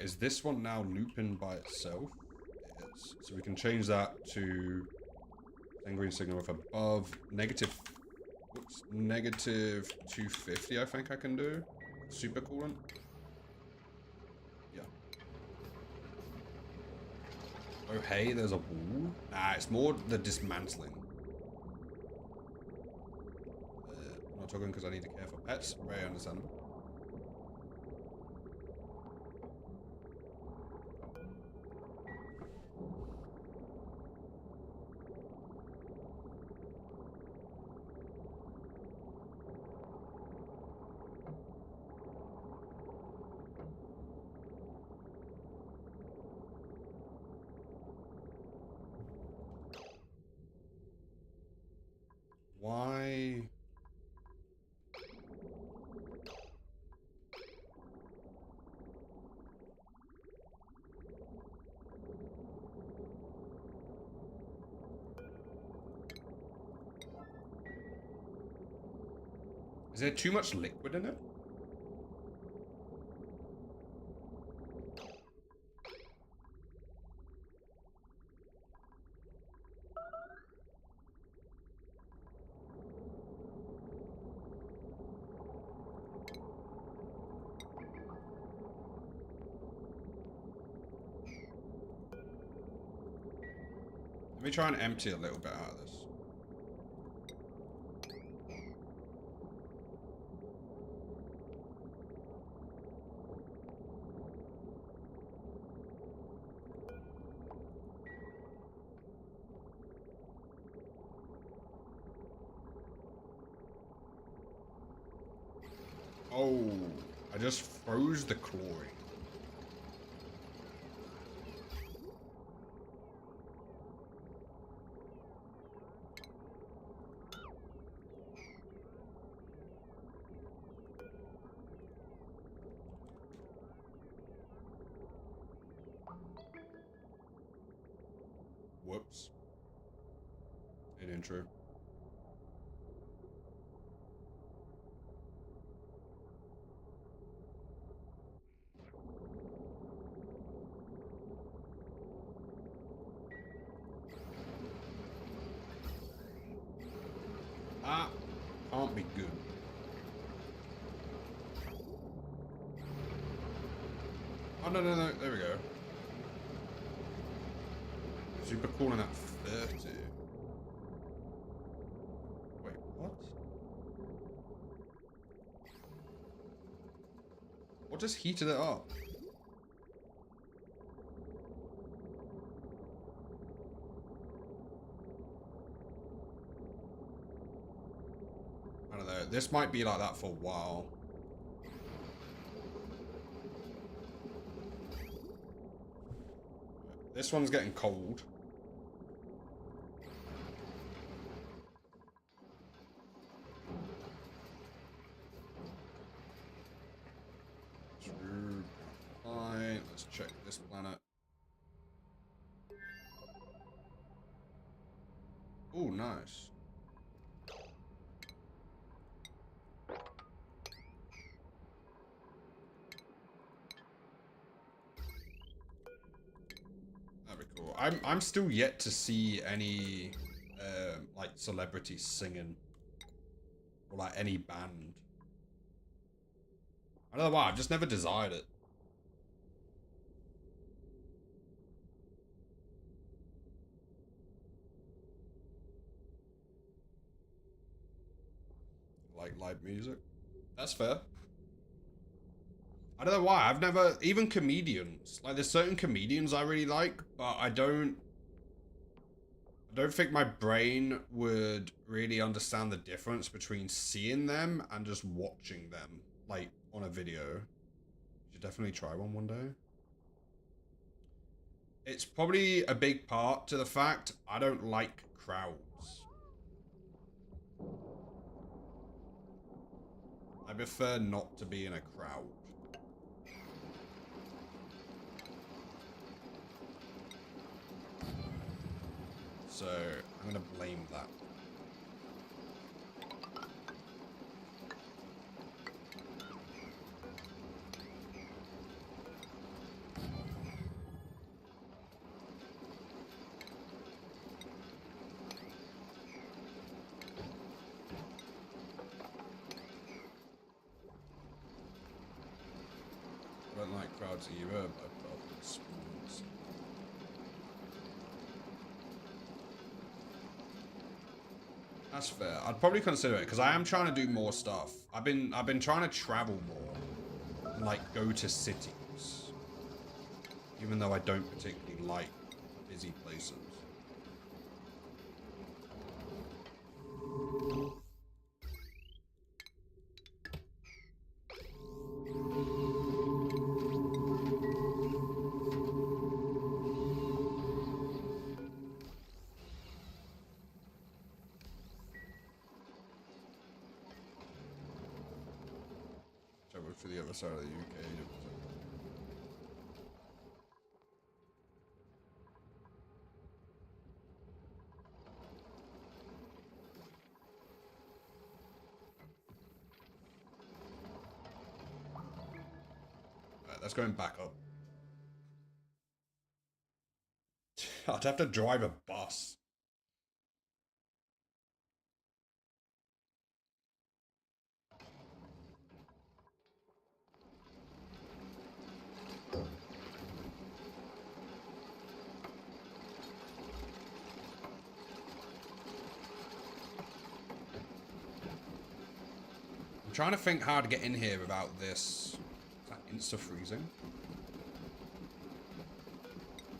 Is this one now looping by itself? It is. pets. So we can change that to send green signal if above negative, whoops, negative 250, I think I can do. Super coolant. Yeah. Oh, hey, there's a wall? Nah, it's more the dismantling. I'm not talking because I need to care for pets. Very understandable. Why? Is there too much liquid in it? Let me try and empty a little bit out of this. Oh, I just froze the chlorine. Whoops. An intro. Ah, can't be good. Oh, no, no, no. There we go. Super cool in at 30. Wait, what? What just heated it up? I don't know. This might be like that for a while. This one's getting cold. Fine. Let's check this planet. Oh, nice. That'd be cool. I'm still yet to see any like celebrities singing or like any band. I don't know why. I've just never desired it. Like live music. That's fair. I don't know why. I've never, even comedians. Like there's certain comedians I really like, but I don't think my brain would really understand the difference between seeing them and just watching them, like, on a video. Should definitely try one day. It's probably a big part to the fact I don't like crowds. I prefer not to be in a crowd. So, I'm gonna blame that. I don't like crowds either, but I put up with spawns. That's fair. I'd probably consider it because I am trying to do more stuff. I've been trying to travel more and like go to cities, even though I don't particularly like busy places. Travel to the other side of the UK. Right, that's going back up. I'd have to drive a bus. I'm trying to think how to get in here without this. Is that insta-freezing?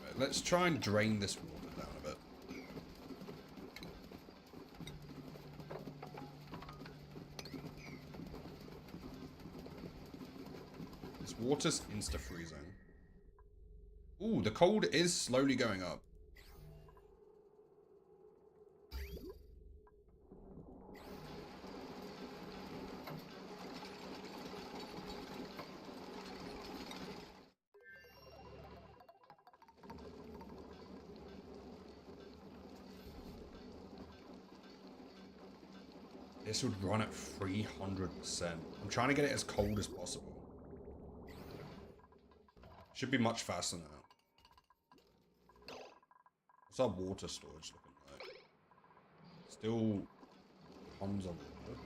Right, let's try and drain this water down a bit. This water's insta-freezing. Ooh, the cold is slowly going up. This would run at 300%. I'm trying to get it as cold as possible. Should be much faster now. What's our water storage looking like? Still tons of water.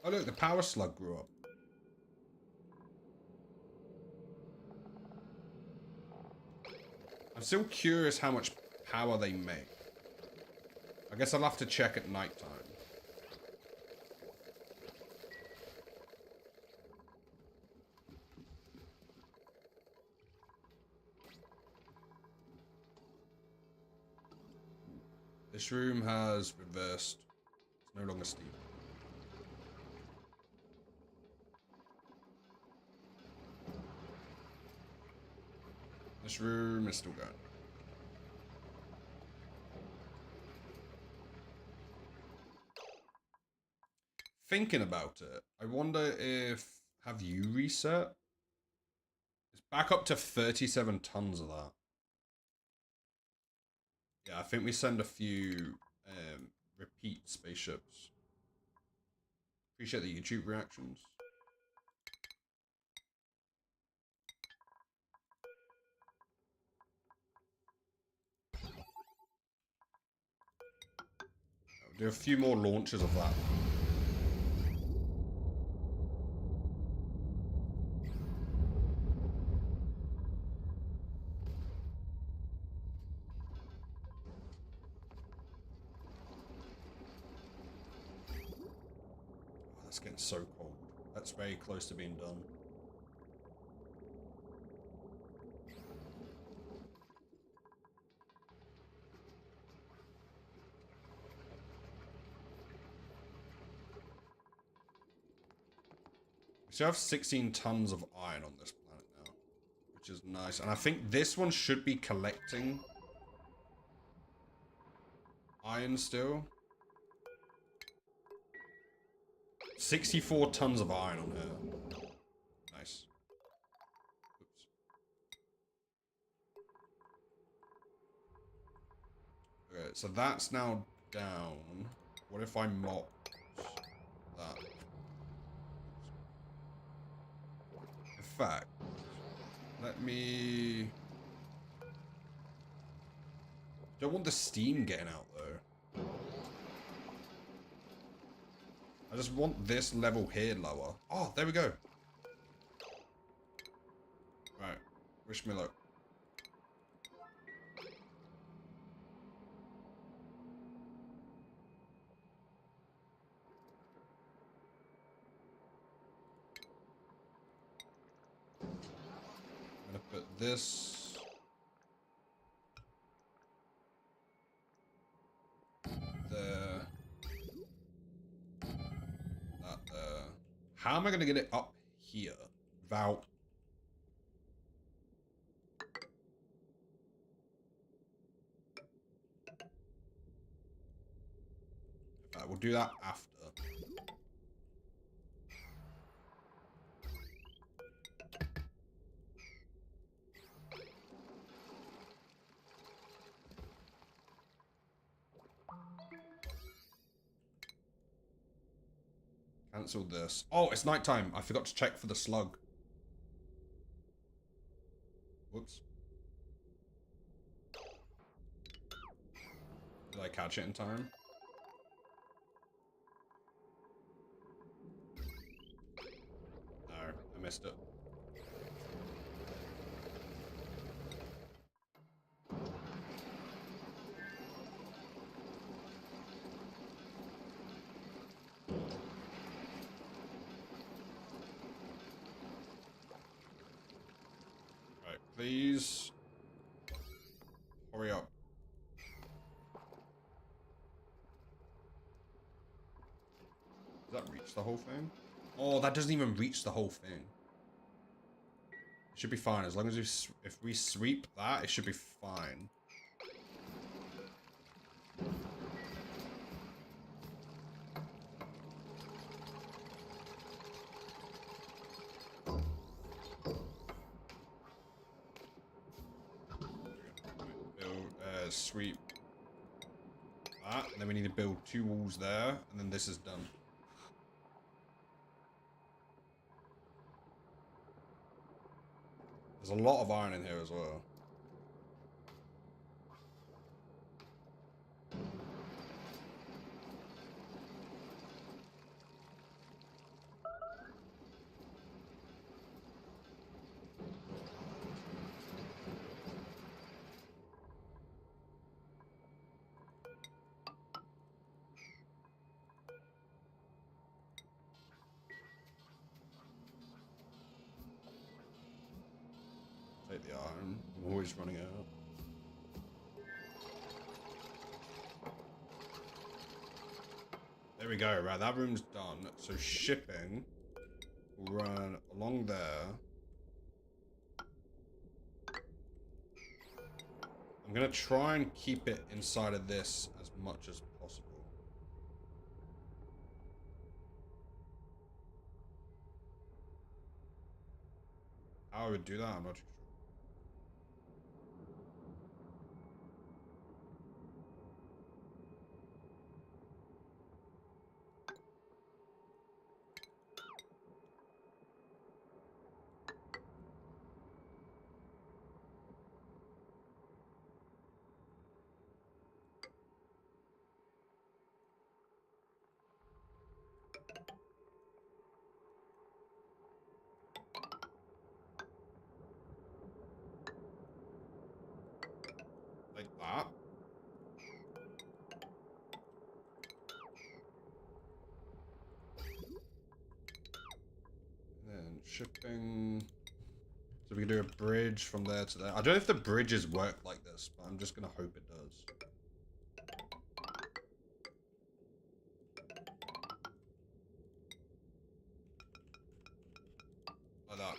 Oh look, the power slug grew up. I'm still curious how much power they make. I guess I'll have to check at night time. This room has reversed. It's no longer steep. This room is still going. Thinking about it, I wonder if... Have you reset? It's back up to 37 tons of that. Yeah, I think we send a few repeat spaceships. Appreciate the YouTube reactions. I'll do a few more launches of that. Oh, that's getting so cold. That's very close to being done. We still have 16 tons of iron on this planet now, which is nice. And I think this one should be collecting iron still. 64 tons of iron on here. Nice. Oops. Okay, so that's now down. What if I mop that. In fact, let me... Don't want the steam getting out, though. I just want this level here lower. Oh, there we go. Right. Wish me luck. I'm gonna put this... there. That there. How am I gonna get it up here without... we'll do that after. Cancel this. Oh, it's nighttime. I forgot to check for the slug. Whoops. Did I catch it in time? No, I missed it. Right, please. Hurry up. Does that reach the whole thing? Oh, that doesn't even reach the whole thing. It should be fine. As long as if we sweep that, it should be fine. Build, sweep that, and then we need to build 2 walls there, and then this is done. There's a lot of iron in here as well. Take the iron. I'm always running out. There we go. Right, that room's done. So shipping will run along there. I'm gonna try and keep it inside of this as much as possible. How I would do that, I'm not too sure. Like that. And then shipping. So we can do a bridge from there to there. I don't know if the bridges work like this, but I'm just gonna hope it does. Like that.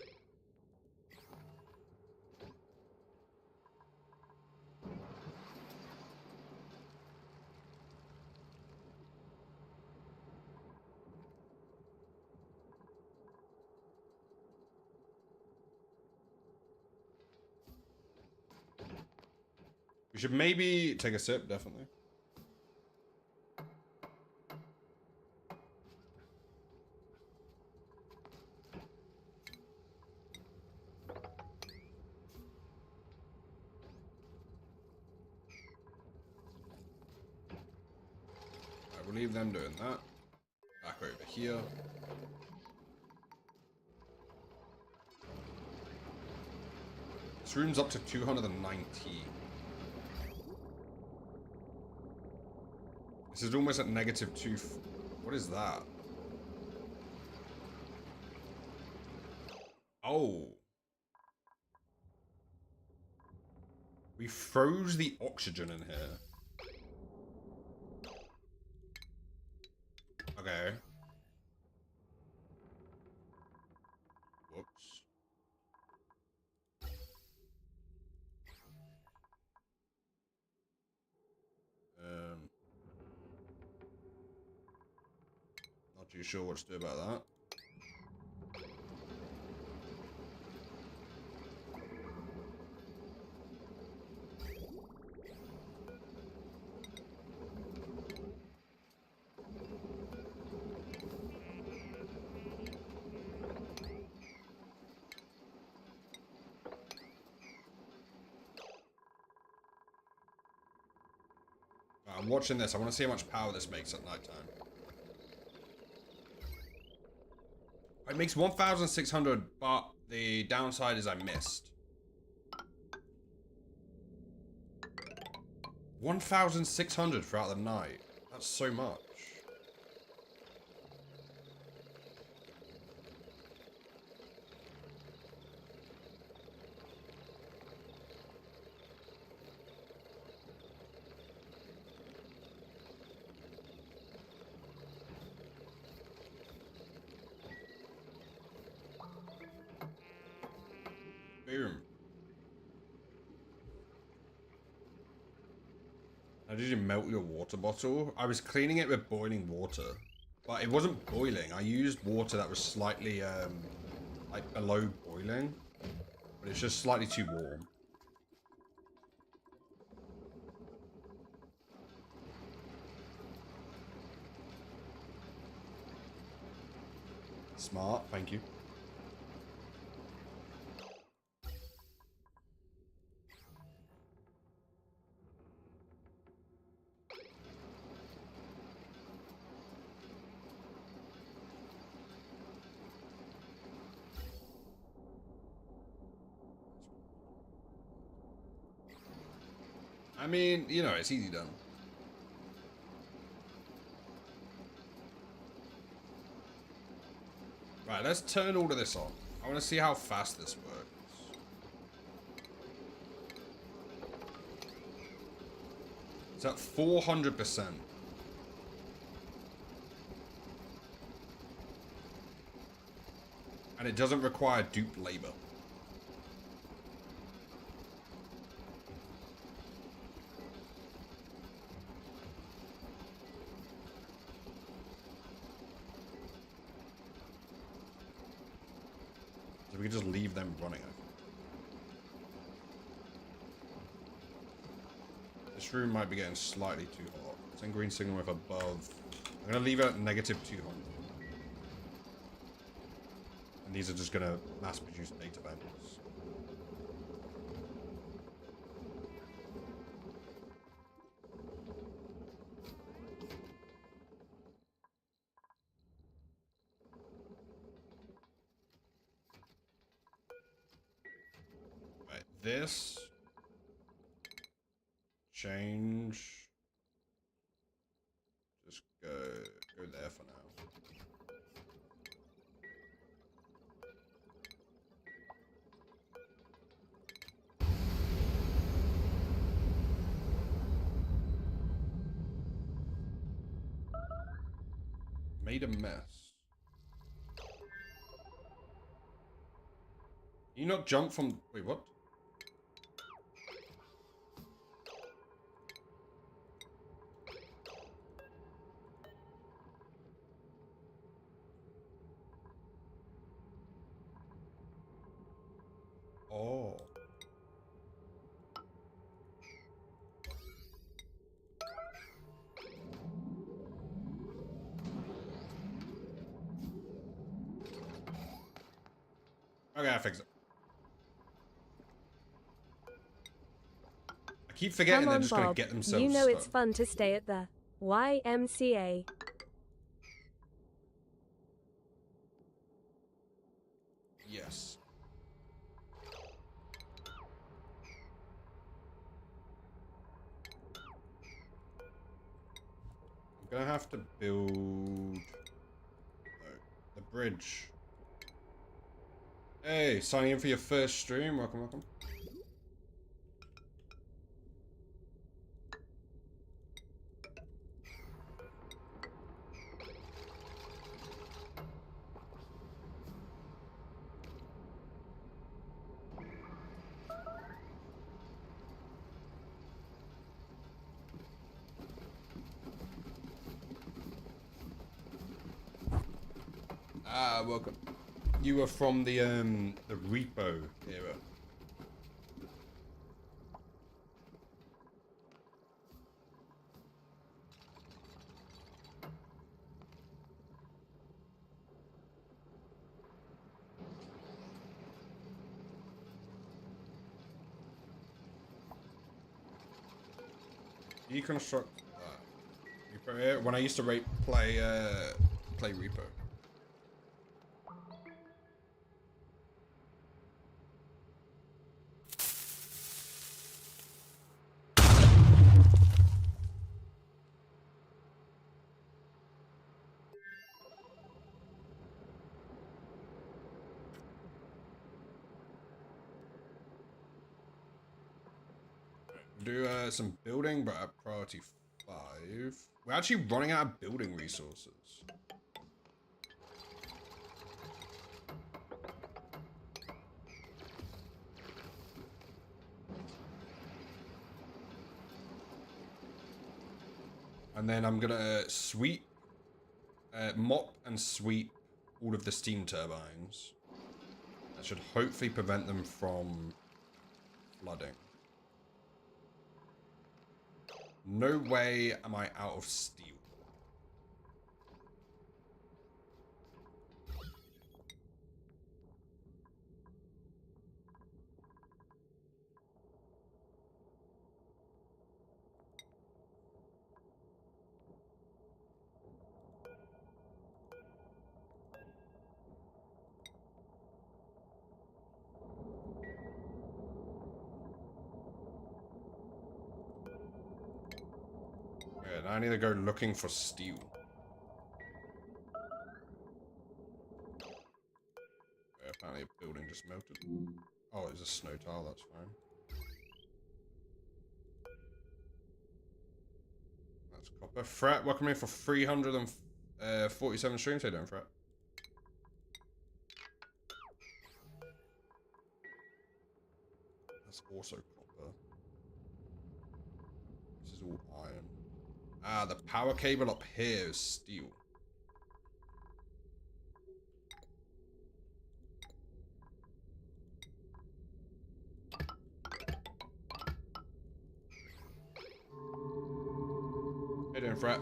We should maybe take a sip, definitely. we'll leave them doing that. Back over here. This room's up to 290. This is almost at -2. What is that? Oh. We froze the oxygen in here. Okay. Whoops. Not too sure what to do about that. I'm watching this. I want to see how much power this makes at nighttime. It makes 1,600, but the downside is I missed. 1,600 throughout the night. That's so much. Boom. How did you melt your water bottle? I was cleaning it with boiling water. But it wasn't boiling. I used water that was slightly, like below boiling. But it's just slightly too warm. Smart, thank you. I mean, you know, it's easy done. Right, let's turn all of this on. I want to see how fast this works. It's at 400%. And it doesn't require dupe labor. So we can just leave them running. This room might be getting slightly too hot. Send green signal with above. I'm going to leave it at -200. And these are just going to mass produce data banks. Right, this. Change. Just go there for now. Made a mess. You not jump from... Wait, what? Oh. Okay, I fix it. I keep forgetting they're just going to get themselves You know stuck. it's fun to stay at the YMCA. Yes. I'm gonna have to build the bridge. Hey, signing in for your first stream. Welcome, welcome. Ah, welcome. You were from the repo era. Deconstruct repo era. When I used to play repo. Do some building, but at priority 5. We're actually running out of building resources. And then I'm gonna mop and sweep all of the steam turbines. That should hopefully prevent them from flooding. No way am I out of steel. Yeah, I need to go looking for steel. Yeah, apparently a building just melted. Oh, it's a snow tile, that's fine. That's copper. Fret, welcome in for 347 streams. How you doing, Fret? That's also copper. This is all iron. Ah, the power cable up here is steel. How you doing, Fret?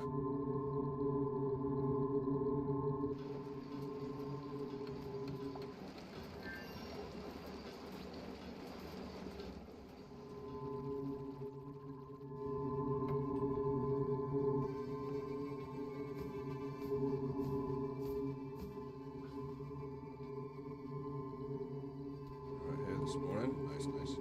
Right here this morning. Nice, nice.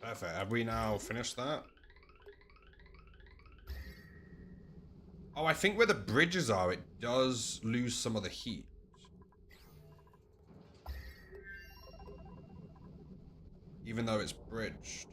Perfect. Have we now finished that? Oh, I think where the bridges are, it does lose some of the heat. Even though it's bridged.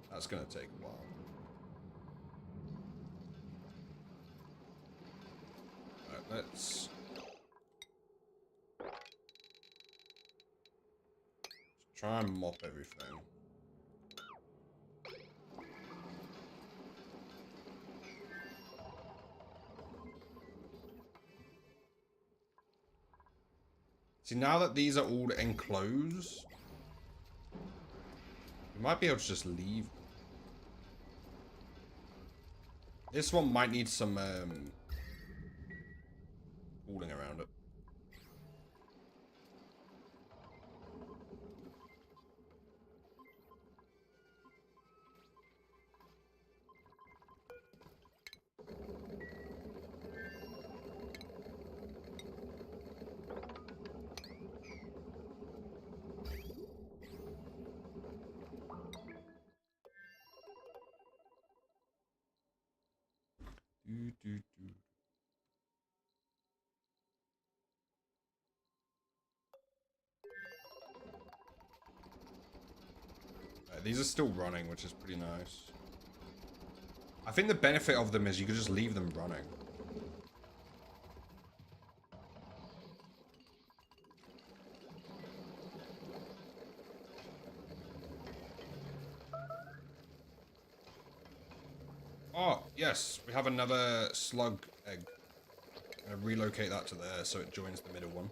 That's gonna take a while. Alright, let's try and mop everything. See, now that these are all enclosed, we might be able to just leave. This one might need some cooling around it. These are still running, which is pretty nice. I think the benefit of them is you could just leave them running. Oh, yes, we have another slug egg. I'm gonna relocate that to there so it joins the middle one.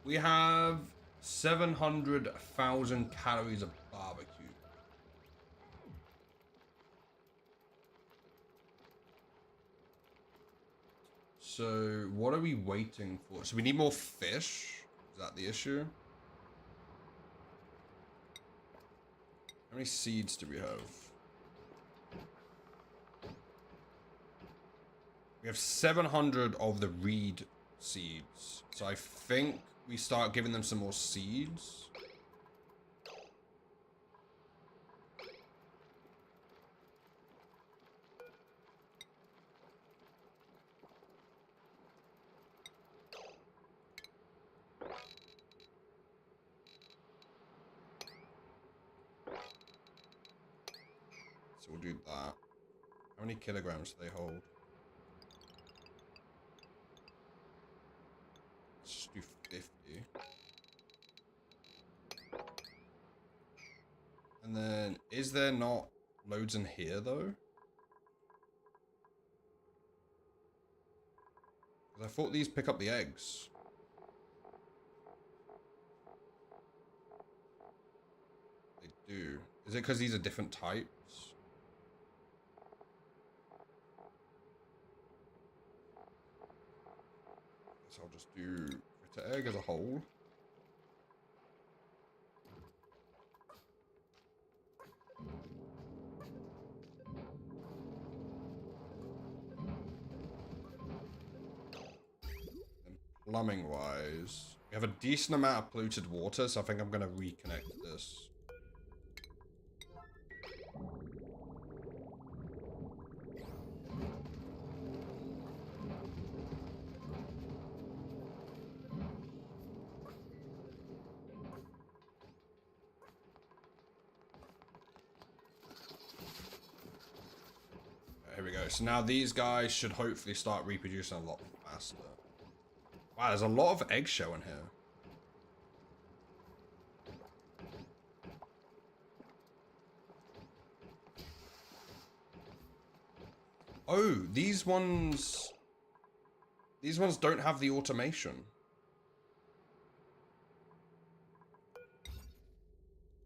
We have 700,000 calories of barbecue. So, what are we waiting for? So, we need more fish. Is that the issue? How many seeds do we have? We have 700 of the reed seeds. So, I think we start giving them some more seeds. So we'll do that. How many kilograms do they hold? Let's just do 50. And then, is there not loads in here, though? Because I thought these pick up the eggs. They do. Is it because these are different types? Guess I'll just do critter egg as a whole. Plumbing wise, we have a decent amount of polluted water, so I think I'm going to reconnect this. Here we go. So now these guys should hopefully start reproducing a lot faster. Wow, there's a lot of eggshell in here. Oh, these ones don't have the automation.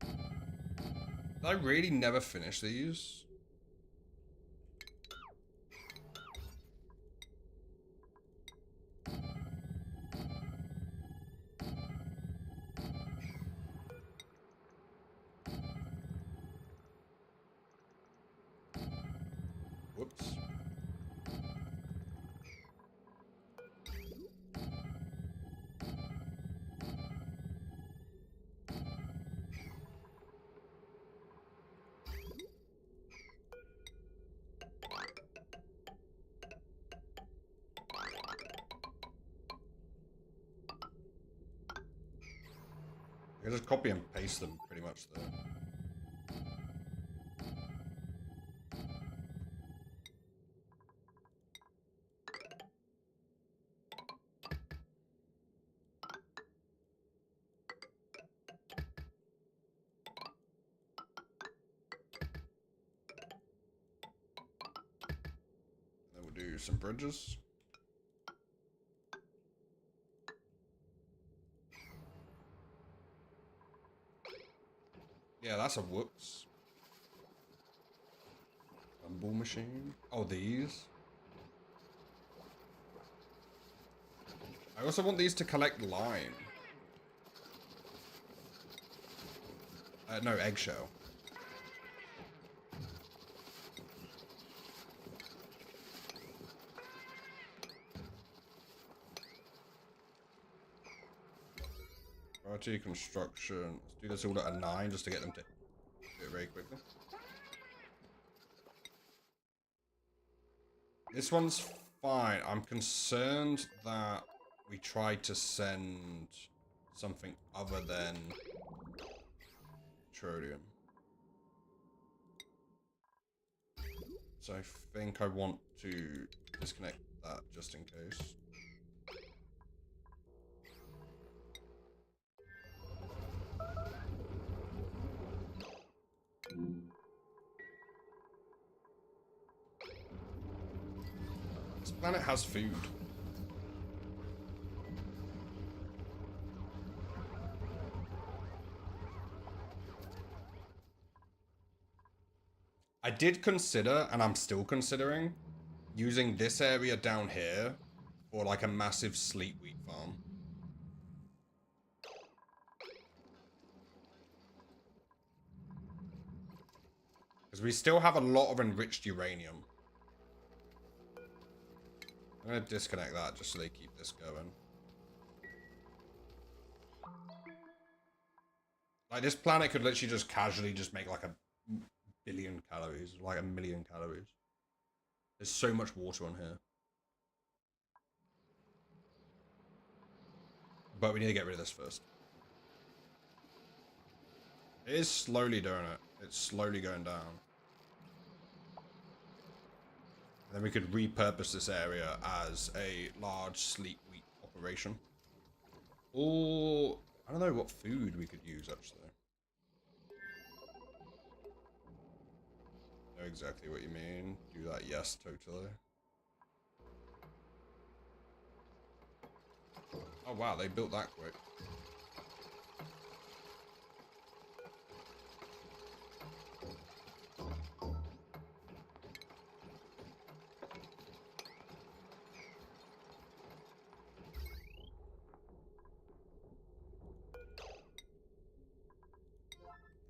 Did I really never finish these? Whoops. I can just copy and paste them pretty much there. do some bridges. Yeah, that's a whoops. Rumble machine. Oh, these. I also want these to collect lime. No, eggshell. Priority construction. Let's do this all at a 9 just to get them to do it very quickly. This one's fine. I'm concerned that we tried to send something other than petroleum. So I think I want to disconnect that just in case. This planet has food. I did consider, and I'm still considering, using this area down here for like a massive sleet wheat farm. Because we still have a lot of enriched uranium. I'm going to disconnect that just so they keep this going. Like, this planet could literally just casually just make like a billion calories, like a million calories. There's so much water on here. But we need to get rid of this first. It is slowly doing it. It's slowly going down. And then we could repurpose this area as a large sleep wheat operation. Or, I don't know what food we could use, actually. I know exactly what you mean. Do that, yes, totally. Oh, wow, they built that quick.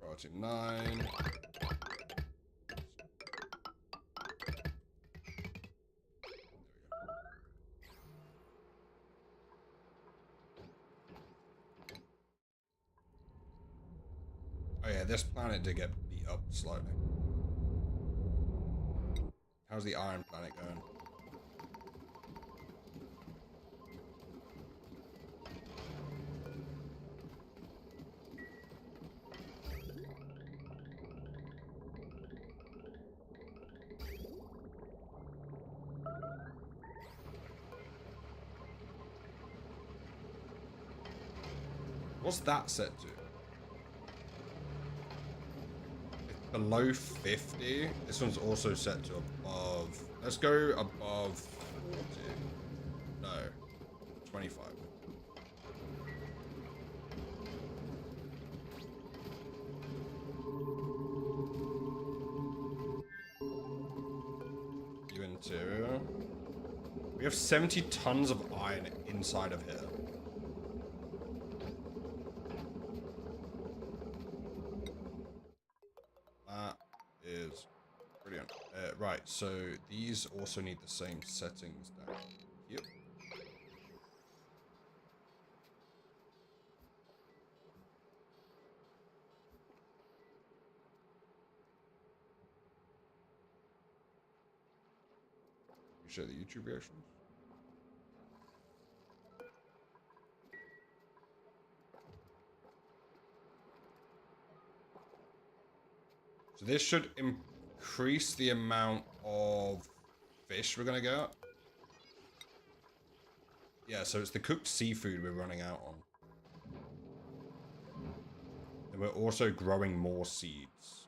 Priority 9. Oh yeah, this planet did get beat up slightly. How's the Iron Planet going? What's that set to? It's below 50. This one's also set to above. Let's go above 40. No. 25. New interior. We have 70 tons of iron inside of here. That is brilliant. Right, so these also need the same settings down. Yep. You share the YouTube reactions? So this should increase the amount of fish we're gonna get. Yeah, so it's the cooked seafood we're running out on. And we're also growing more seeds.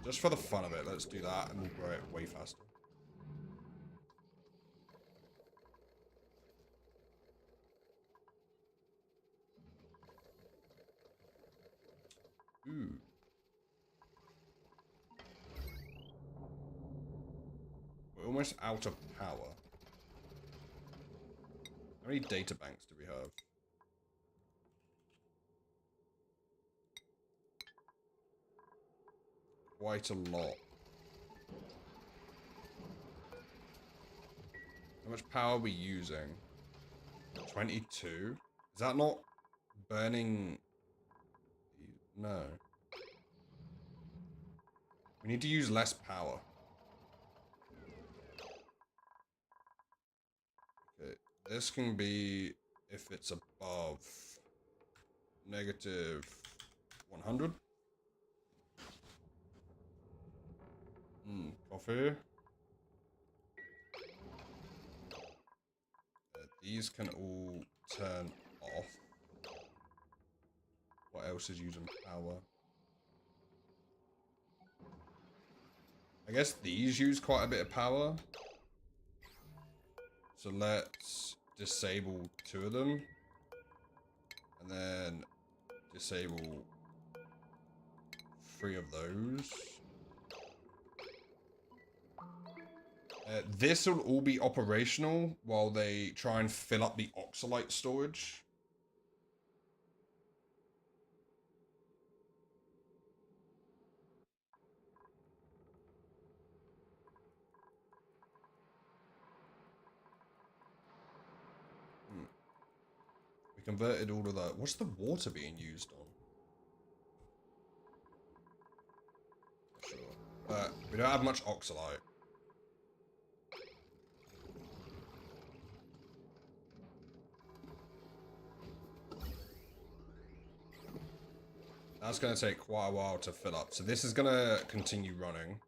Just for the fun of it, let's do that and we'll grow it way faster. Ooh. We're almost out of power. How many data banks do we have? Quite a lot. How much power are we using? 22? Is that not burning? No. We need to use less power. Okay, this can be if it's above negative 100. Coffee. These can all turn off. What else is using power? I guess these use quite a bit of power. So let's disable 2 of them. And then disable 3 of those. This will all be operational while they try and fill up the oxalite storage. We converted all of that. What's the water being used on? Not sure. But we don't have much oxalite. That's going to take quite a while to fill up. So this is going to continue running.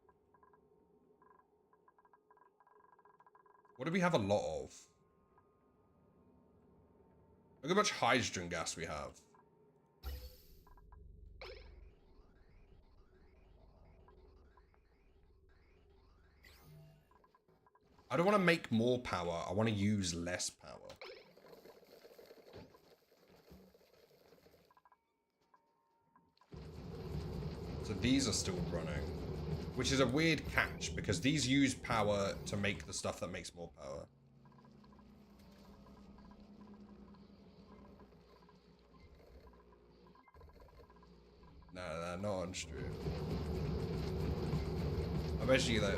What do we have a lot of? Look how much hydrogen gas we have. I don't want to make more power. I want to use less power. So these are still running, which is a weird catch because these use power to make the stuff that makes more power. No, not on stream. I'll mention you later.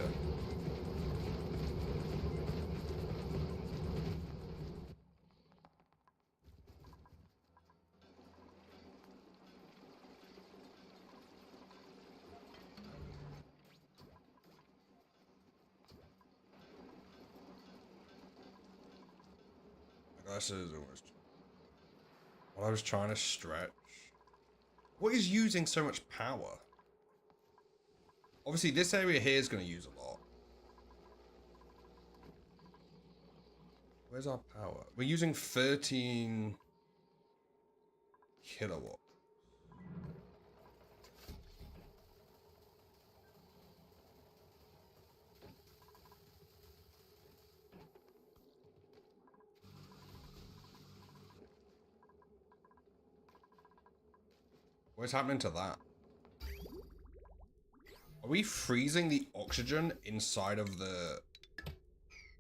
My glasses almost. While I was trying to stretch. What is using so much power? Obviously, this area here is going to use a lot. Where's our power? We're using 13 kilowatts. What's happening to that? Are we freezing the oxygen inside of the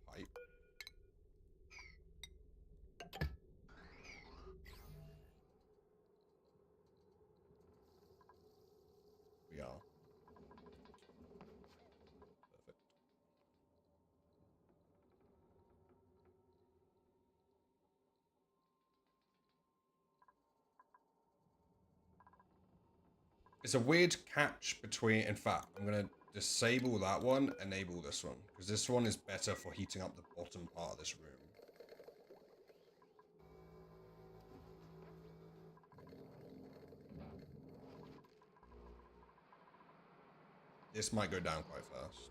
pipe? We are. Perfect. It's a weird catch between, in fact, I'm going to disable that one, enable this one, because this one is better for heating up the bottom part of this room. This might go down quite fast.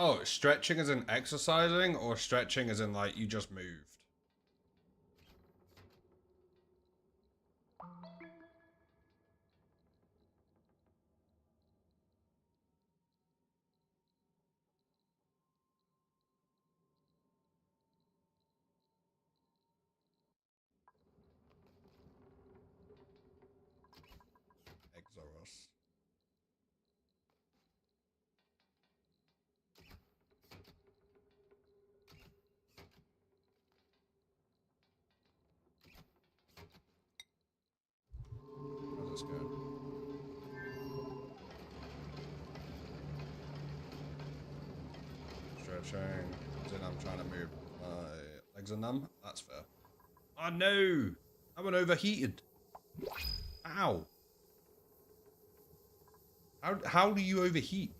Oh, stretching as in exercising, or stretching as in like you just moved? Exorus. How's this going? Stretching. As in I'm trying to move. My legs are numb. That's fair. Oh no! I went overheated. Ow. How do you overheat?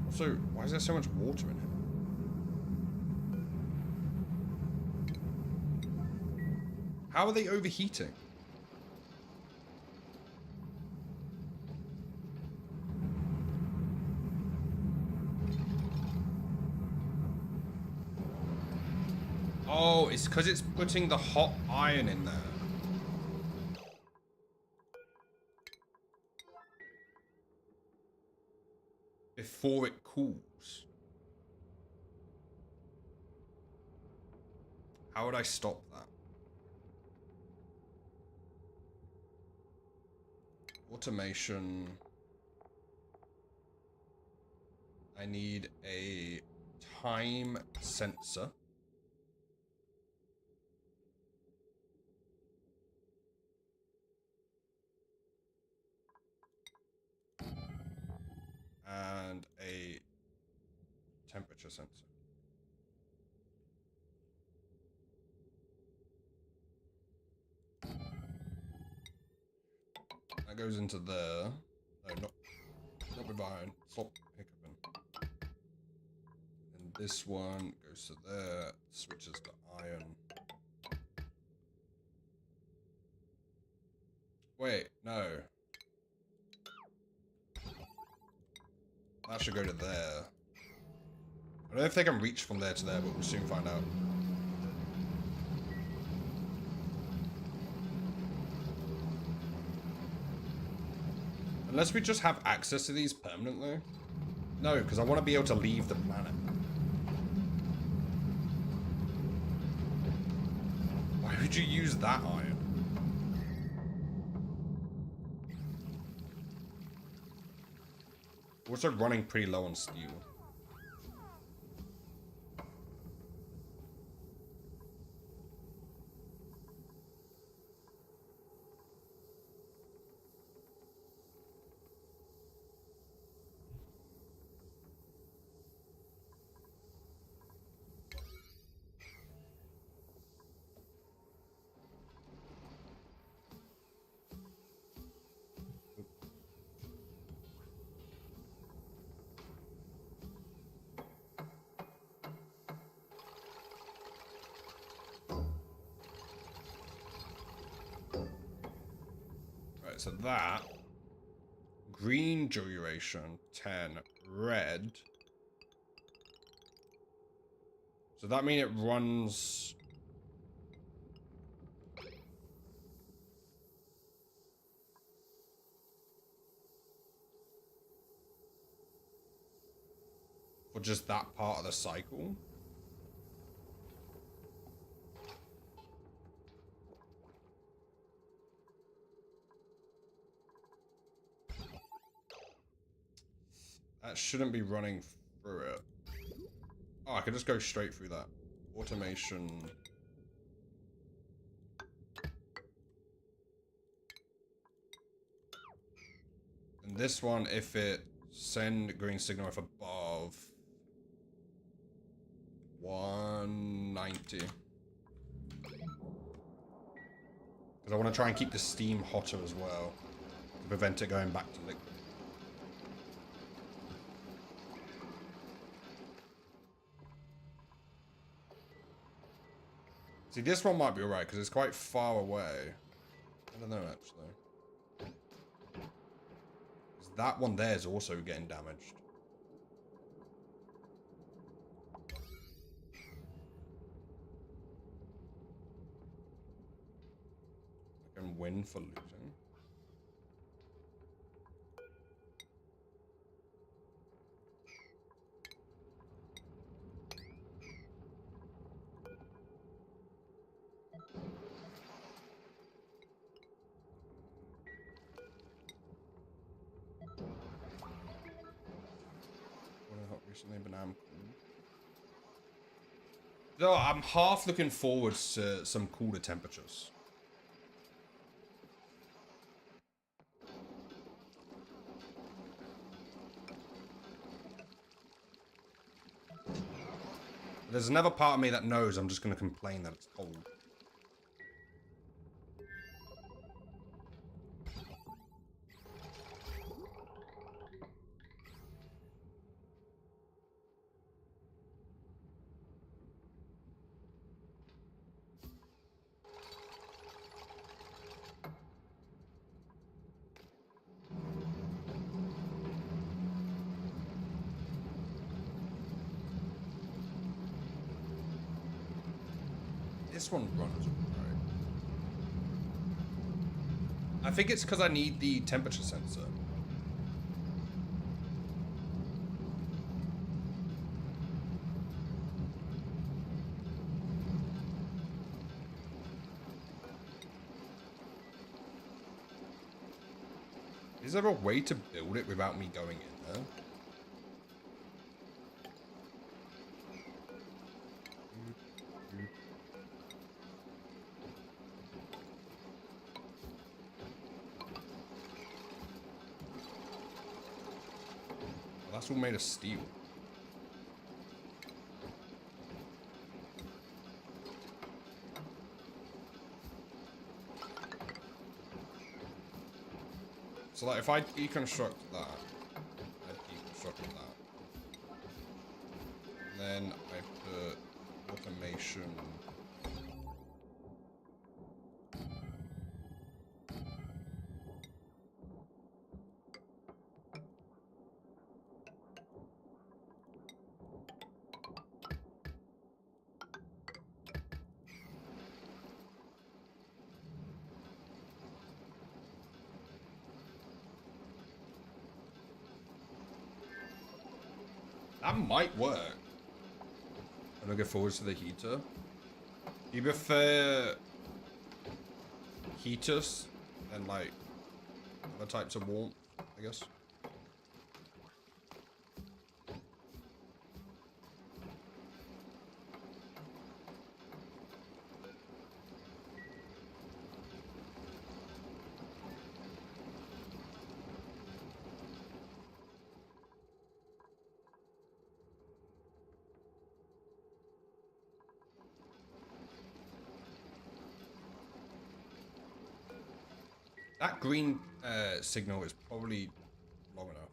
Also, why is there so much water in here? How are they overheating? Oh, it's because it's putting the hot iron in there. Before it cools. How would I stop that? Automation. I need a time sensor. And a temperature sensor. That goes into there. No, not with iron. Stop hiccuping. And this one goes to there, switches to iron. Wait, no. That should go to there. I don't know if they can reach from there to there, but we'll soon find out. Unless we just have access to these permanently. No, because I want to be able to leave the planet. Why would you use that iron? Also running pretty low on steel. Right, so that green duration 10, red. So that means it runs. For just that part of the cycle. That shouldn't be running through it. Oh, I could just go straight through that. Automation. And this one, if it send green signal if above 190. Because I want to try and keep the steam hotter as well to prevent it going back to liquid. See, this one might be alright because it's quite far away. I don't know, actually. 'Cause that one there is also getting damaged. I can win for losing. What have recently been cool. So I'm half looking forward to some cooler temperatures. There's another part of me that knows I'm just going to complain that it's cold. This one runs alright. I think it's because I need the temperature sensor. Is there a way to build it without me going in there? Well, that's all made of steel. So like if I deconstruct that, I deconstruct that. Then I put automation. That might work. I'm looking forward to the heater. You prefer heaters and like other types of warmth, I guess? That green signal is probably long enough.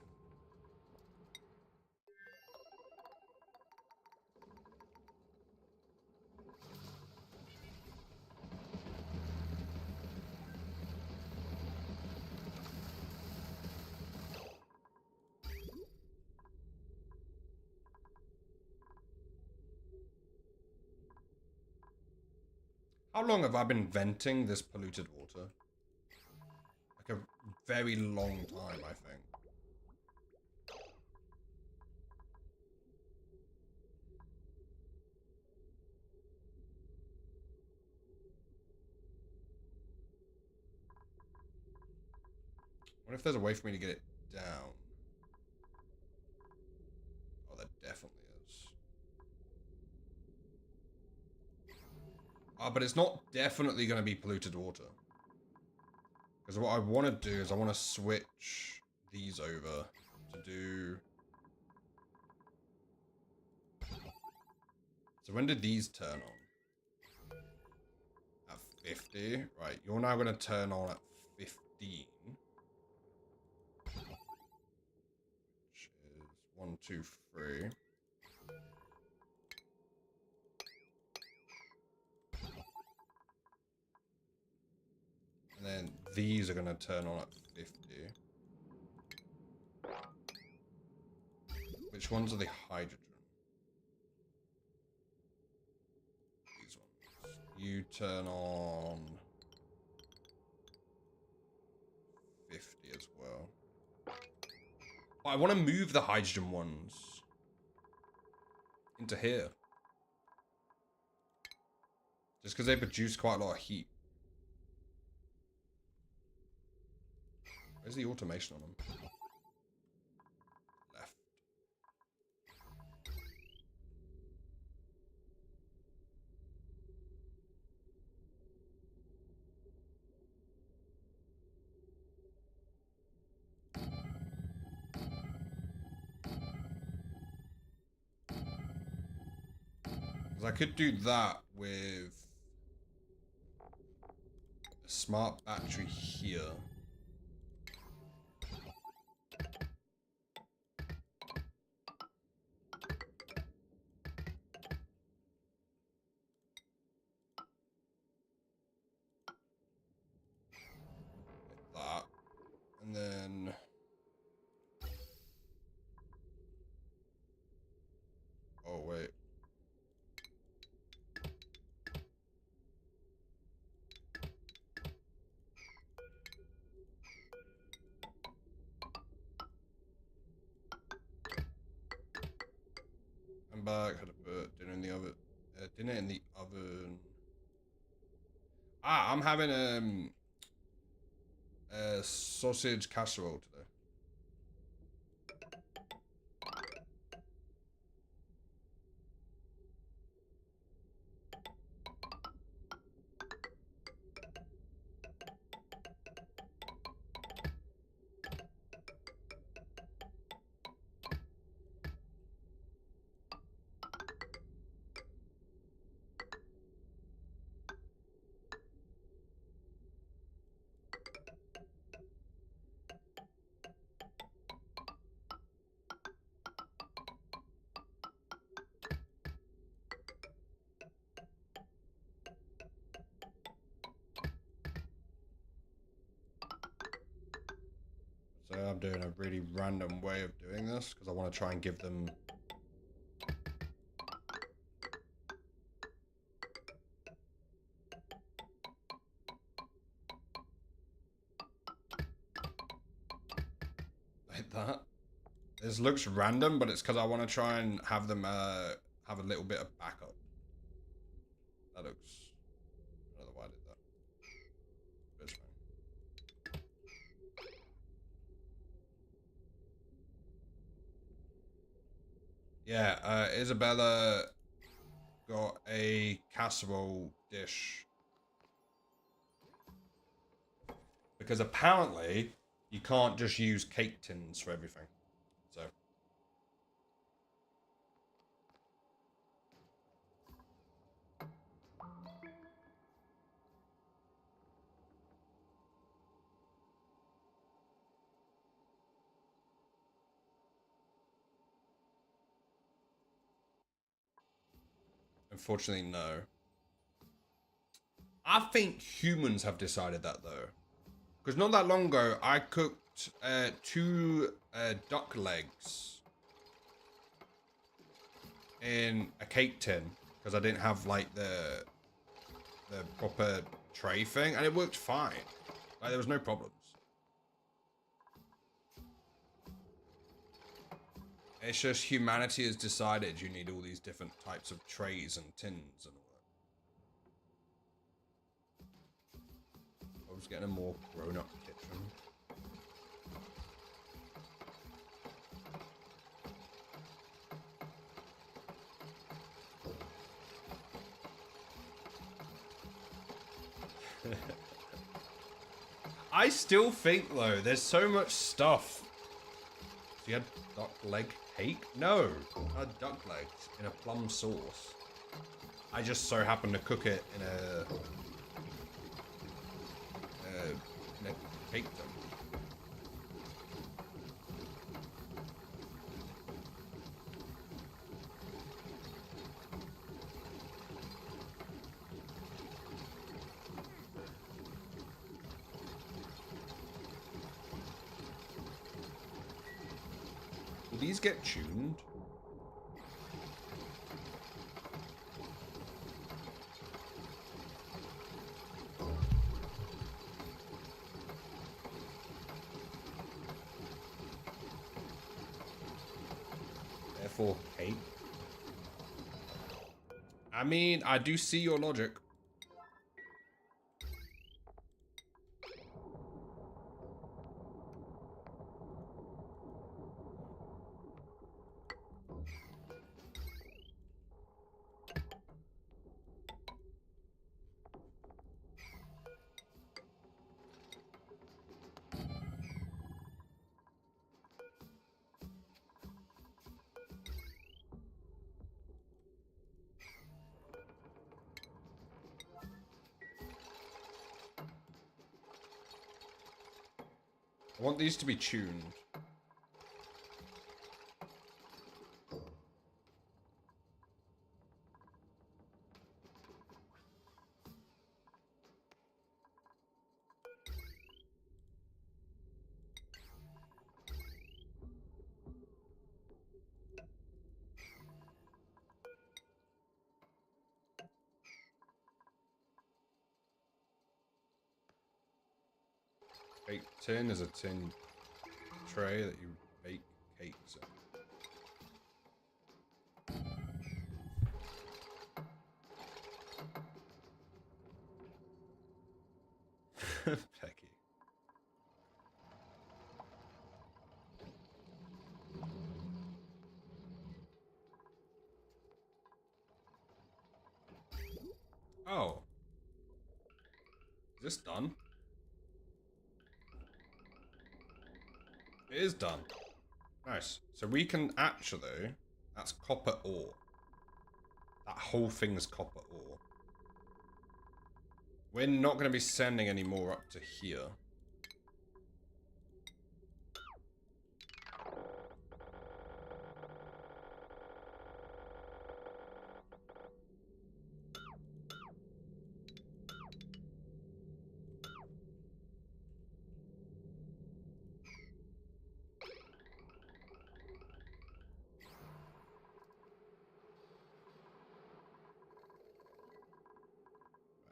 How long have I been venting this polluted water? Like a very long time, I think. What if there's a way for me to get it down? But it's not definitely going to be polluted water. Because what I want to do is I want to switch these over to do... So when did these turn on? At 50. Right, you're now going to turn on at 15. Which is 1, 2, 3. And then these are going to turn on at 50. Which ones are the hydrogen? These ones. You turn on 50 as well. But I want to move the hydrogen ones into here. Just because they produce quite a lot of heat. Where's the automation on them? Left. Because I could do that with a smart battery here. Like that. And then... Oh, wait. I'm back. Had to put dinner in the oven. Dinner in the oven. I'm having a sausage casserole today. So I'm doing a really random way of doing this because I want to try and give them... like that. This looks random, but it's because I want to try and have them have a little bit of backup. That looks... I don't know why I did that. But it's fine. Yeah, Isabella got a casserole dish. Because apparently, you can't just use cake tins for everything. So... Unfortunately, no. I think humans have decided that, though. Because not that long ago, I cooked 2 duck legs in a cake tin. Because I didn't have, like, the proper tray thing. And it worked fine. Like, there was no problems. It's just humanity has decided you need all these different types of trays and tins and all that. I was getting a more grown-up kitchen. I still think, though, there's so much stuff. So you had duck leg cake? No, I had duck legs in a plum sauce. I just so happened to cook it in a cake dough. Will these get tuned? Therefore, cake. I mean, I do see your logic. I want these to be tuned. Bake tin is a tin tray that you bake cakes in. Pecky. Oh. Is this done? It is done. Nice. So we can actually... That's copper ore. That whole thing is copper ore. We're not going to be sending any more up to here.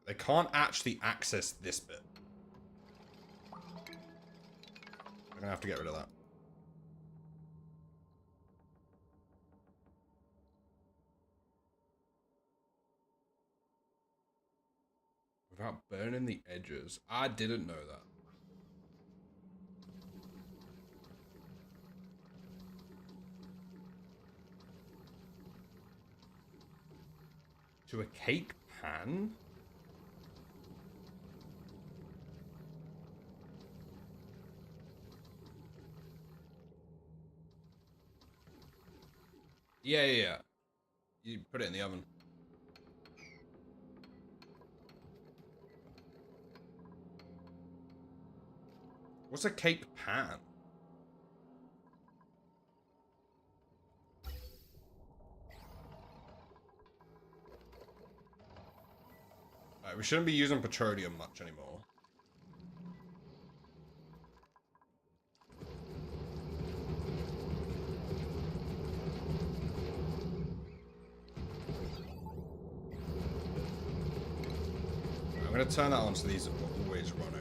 They can't actually access this bit. I'm gonna have to get rid of that. Without burning the edges. I didn't know that. To a cake pan? Yeah. You put it in the oven. What's a cake pan? Alright, we shouldn't be using petroleum much anymore. I'm gonna turn that on so these are always running.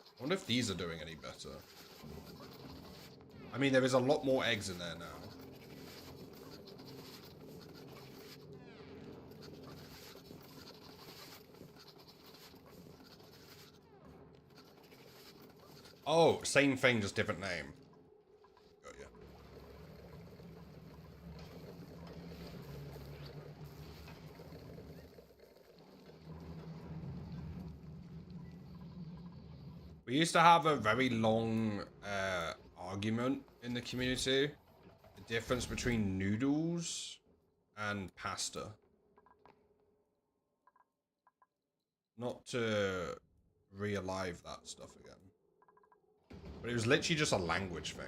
I wonder if these are doing any better. I mean, there is a lot more eggs in there now. Oh, same thing, just different name. Got ya. We used to have a very long argument in the community. The difference between noodles and pasta. Not to re-alive that stuff again. But it was literally just a language thing.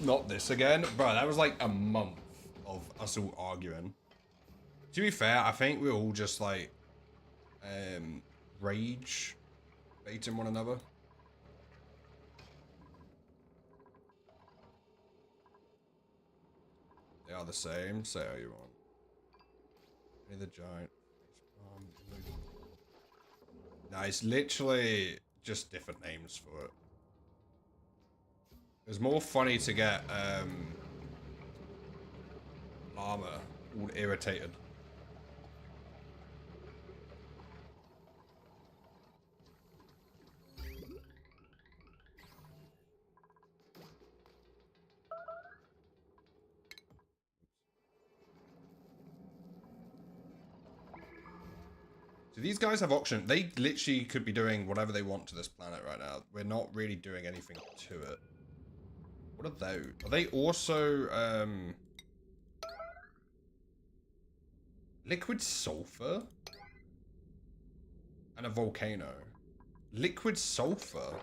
Not this again. Bro, that was like a month of us all arguing. To be fair, I think we were all just like rage baiting one another. They are the same. Say how you want. Any the giant. No, it's literally just different names for it. It's more funny to get Llama all irritated. So these guys have auction. They literally could be doing whatever they want to this planet right now. We're not really doing anything to it. What are those? Are they also liquid sulfur? And a volcano. Liquid sulfur?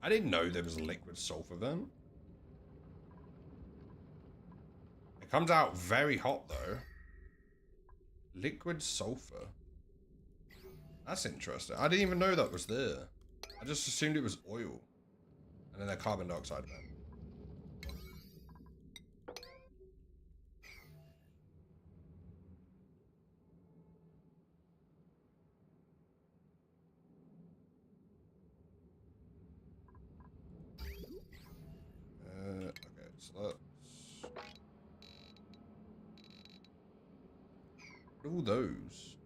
I didn't know there was a liquid sulfur then. It comes out very hot though. Liquid sulfur. That's interesting. I didn't even know that was there. I just assumed it was oil. And then a carbon dioxide vent. Okay, so let's... What are all those?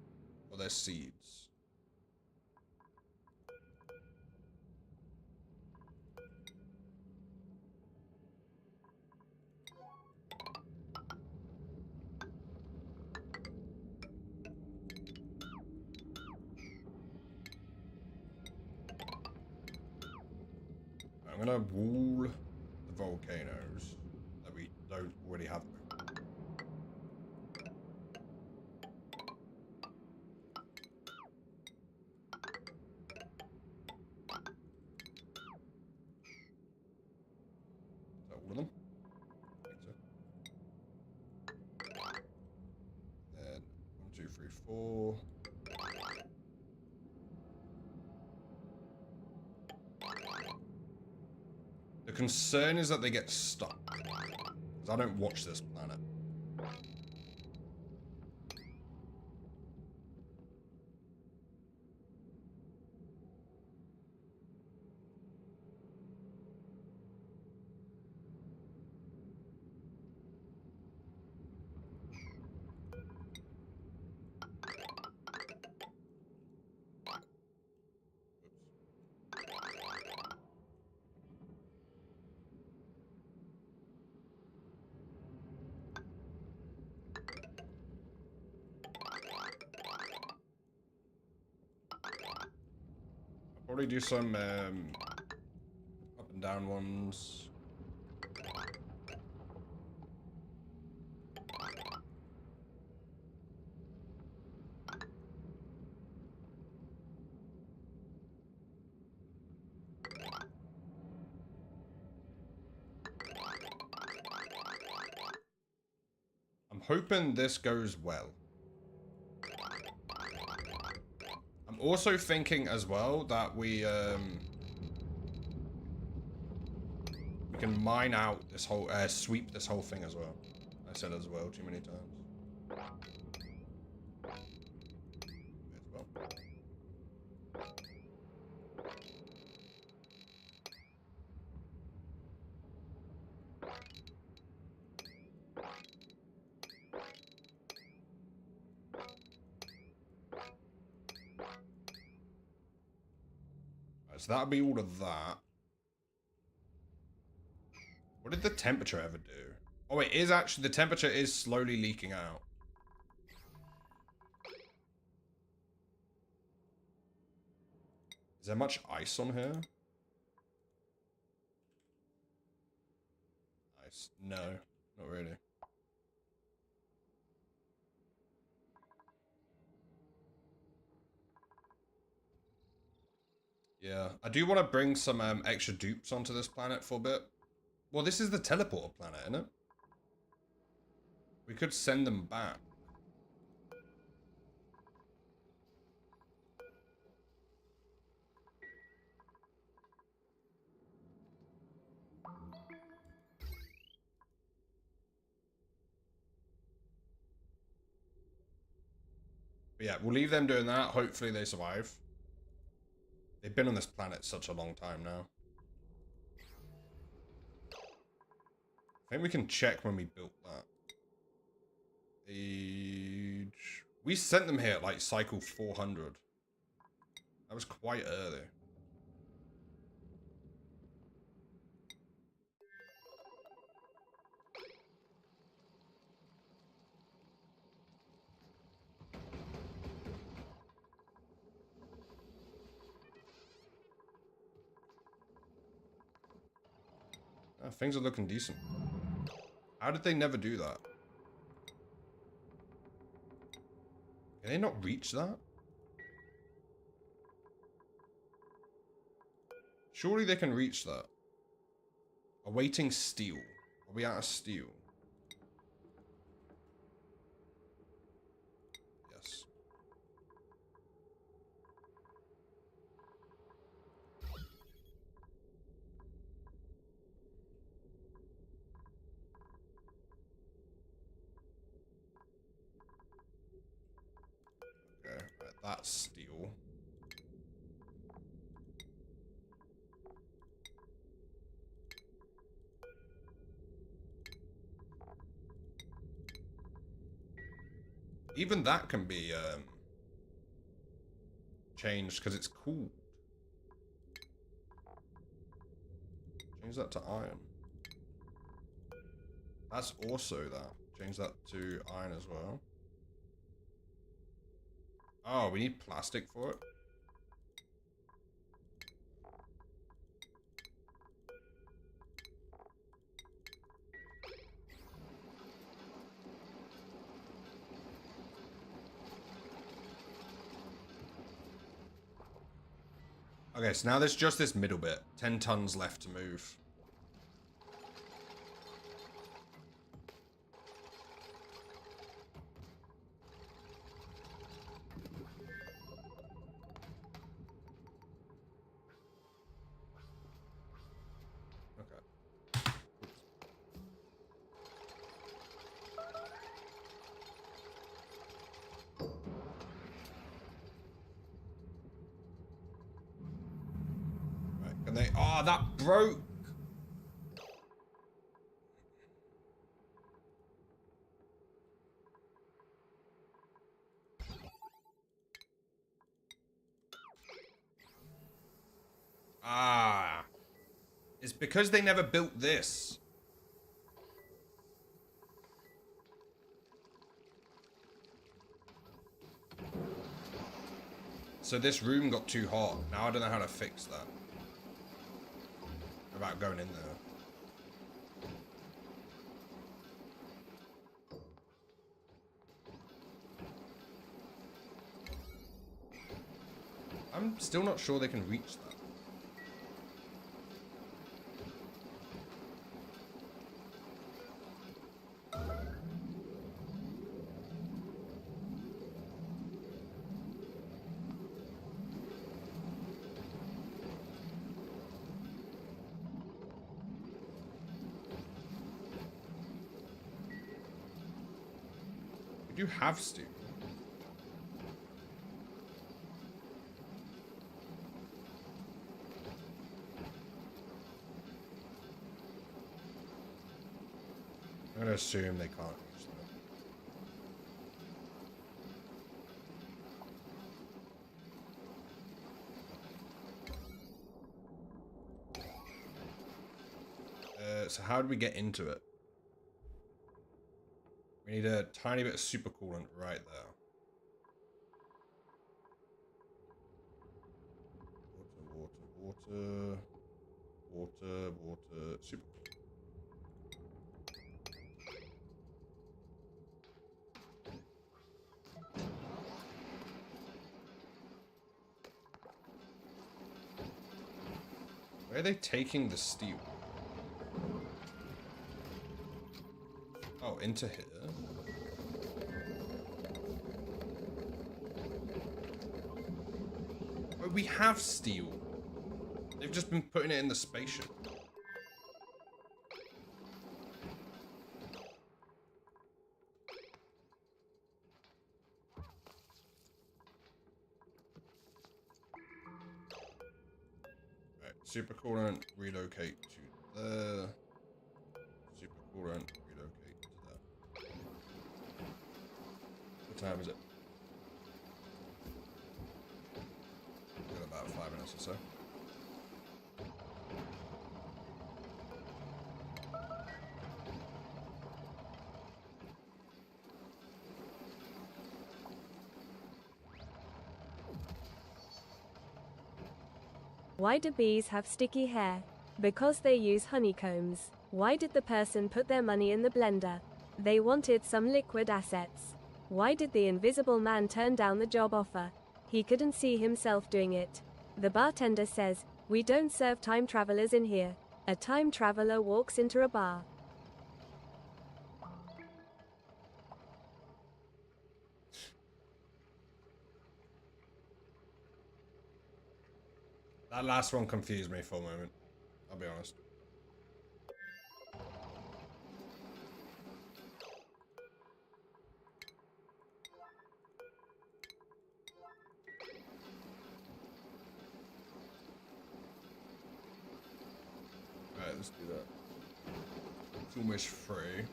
Oh, they're seeds. I'm gonna wall the volcanoes that we don't already have. Is that all of them? I think so. Then 1, 2, 3, 4. The concern is that they get stuck. Because I don't watch this planet. Probably do some up and down ones. I'm hoping this goes well. I'm also thinking as well that we can mine out this whole, sweep this whole thing as well. I said as well too many times. As well. So that'll be all of that. What did the temperature ever do? Oh, it is actually, the temperature is slowly leaking out. Is there much ice on here? Ice? No, not really. Yeah, I do want to bring some extra dupes onto this planet for a bit. Well, this is the teleporter planet, isn't it? We could send them back. But yeah, we'll leave them doing that. Hopefully they survive. They've been on this planet such a long time now. I think we can check when we built that. Age... We sent them here at like cycle 400. That was quite early. Things are looking decent. How did they never do that? Can they not reach that? Surely they can reach that. Awaiting steel. Are we out of steel? Yes. Okay, right, that's steel. Even that can be changed because it's cooled. Change that to iron. That's also that. Change that to iron as well. Oh, we need plastic for it? Okay, so now there's just this middle bit. 10 tons left to move. Okay. Right, can they... Oh, that broke! Ah. It's because they never built this. So this room got too hot. Now I don't know how to fix that. About going in there. I'm still not sure they can reach that. We do have steel. I'm gonna assume they can't reach that. So how do we get into it? We need a tiny bit of super coolant right there. Water, super coolant. Where are they taking the steel? Oh, into here. Oh, we have steel. They've just been putting it in the spaceship. Right, super coolant, relocate to there. Super coolant, relocate to there. What time is it? Got about 5 minutes or so. Why do bees have sticky hair? Because they use honeycombs. Why did the person put their money in the blender? They wanted some liquid assets. Why did the invisible man turn down the job offer? He couldn't see himself doing it. The bartender says, "We don't serve time travelers in here." A time traveler walks into a bar. That last one confused me for a moment. I'll be honest. Alright, let's do that. It's almost free.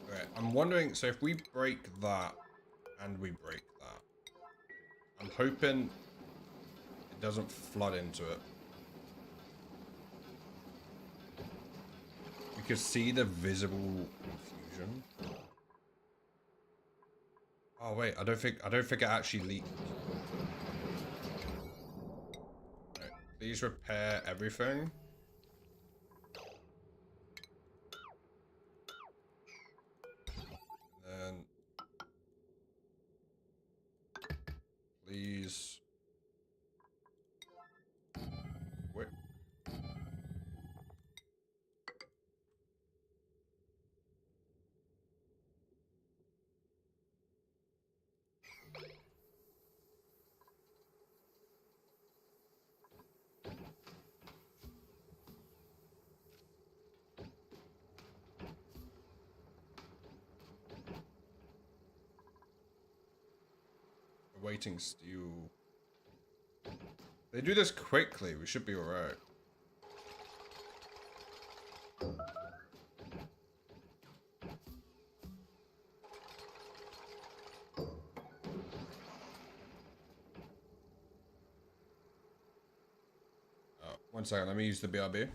Alright, I'm wondering, so if we break that and we break that, I'm hoping it doesn't flood into it. You can see the visible confusion. Oh wait, I don't think it actually leaked. Right, please repair everything. And please quit. Awaiting steel. They do this quickly, we should be alright. One second, let me use the BRB.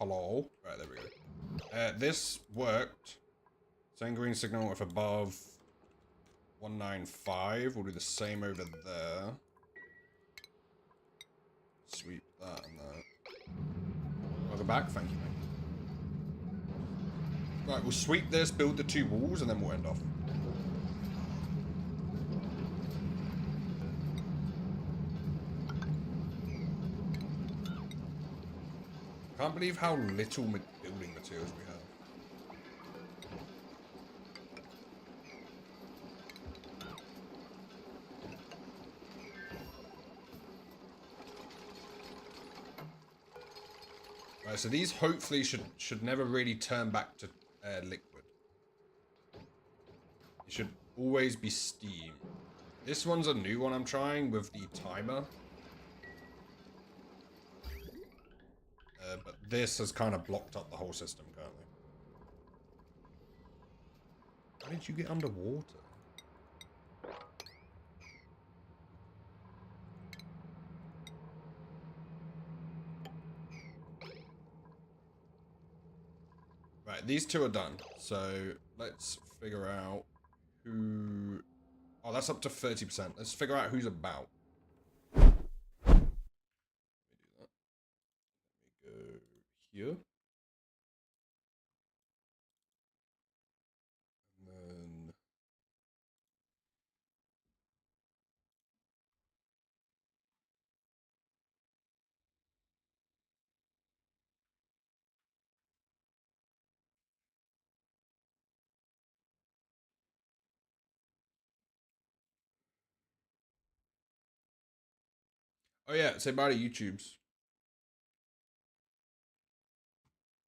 Hello? Right, there we go. This worked. Send green signal if above 195. We'll do the same over there. Sweep that and that. Welcome back. Thank you, mate. Right, we'll sweep this, build the 2 walls, and then we'll end off. Can't believe how little building materials we have. Right, so these hopefully should never really turn back to liquid. It should always be steam. This one's a new one I'm trying with the timer. But this has kind of blocked up the whole system currently. How did you get underwater? Right, these 2 are done. So let's figure out who... Oh, that's up to 30%. Let's figure out who's about. Let me do that. Let me go here. And then... Oh yeah, say bye to YouTubes.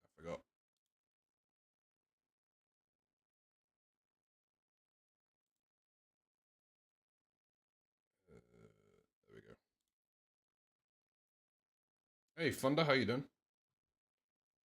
I forgot. There we go. Hey, Thunder, how you doing?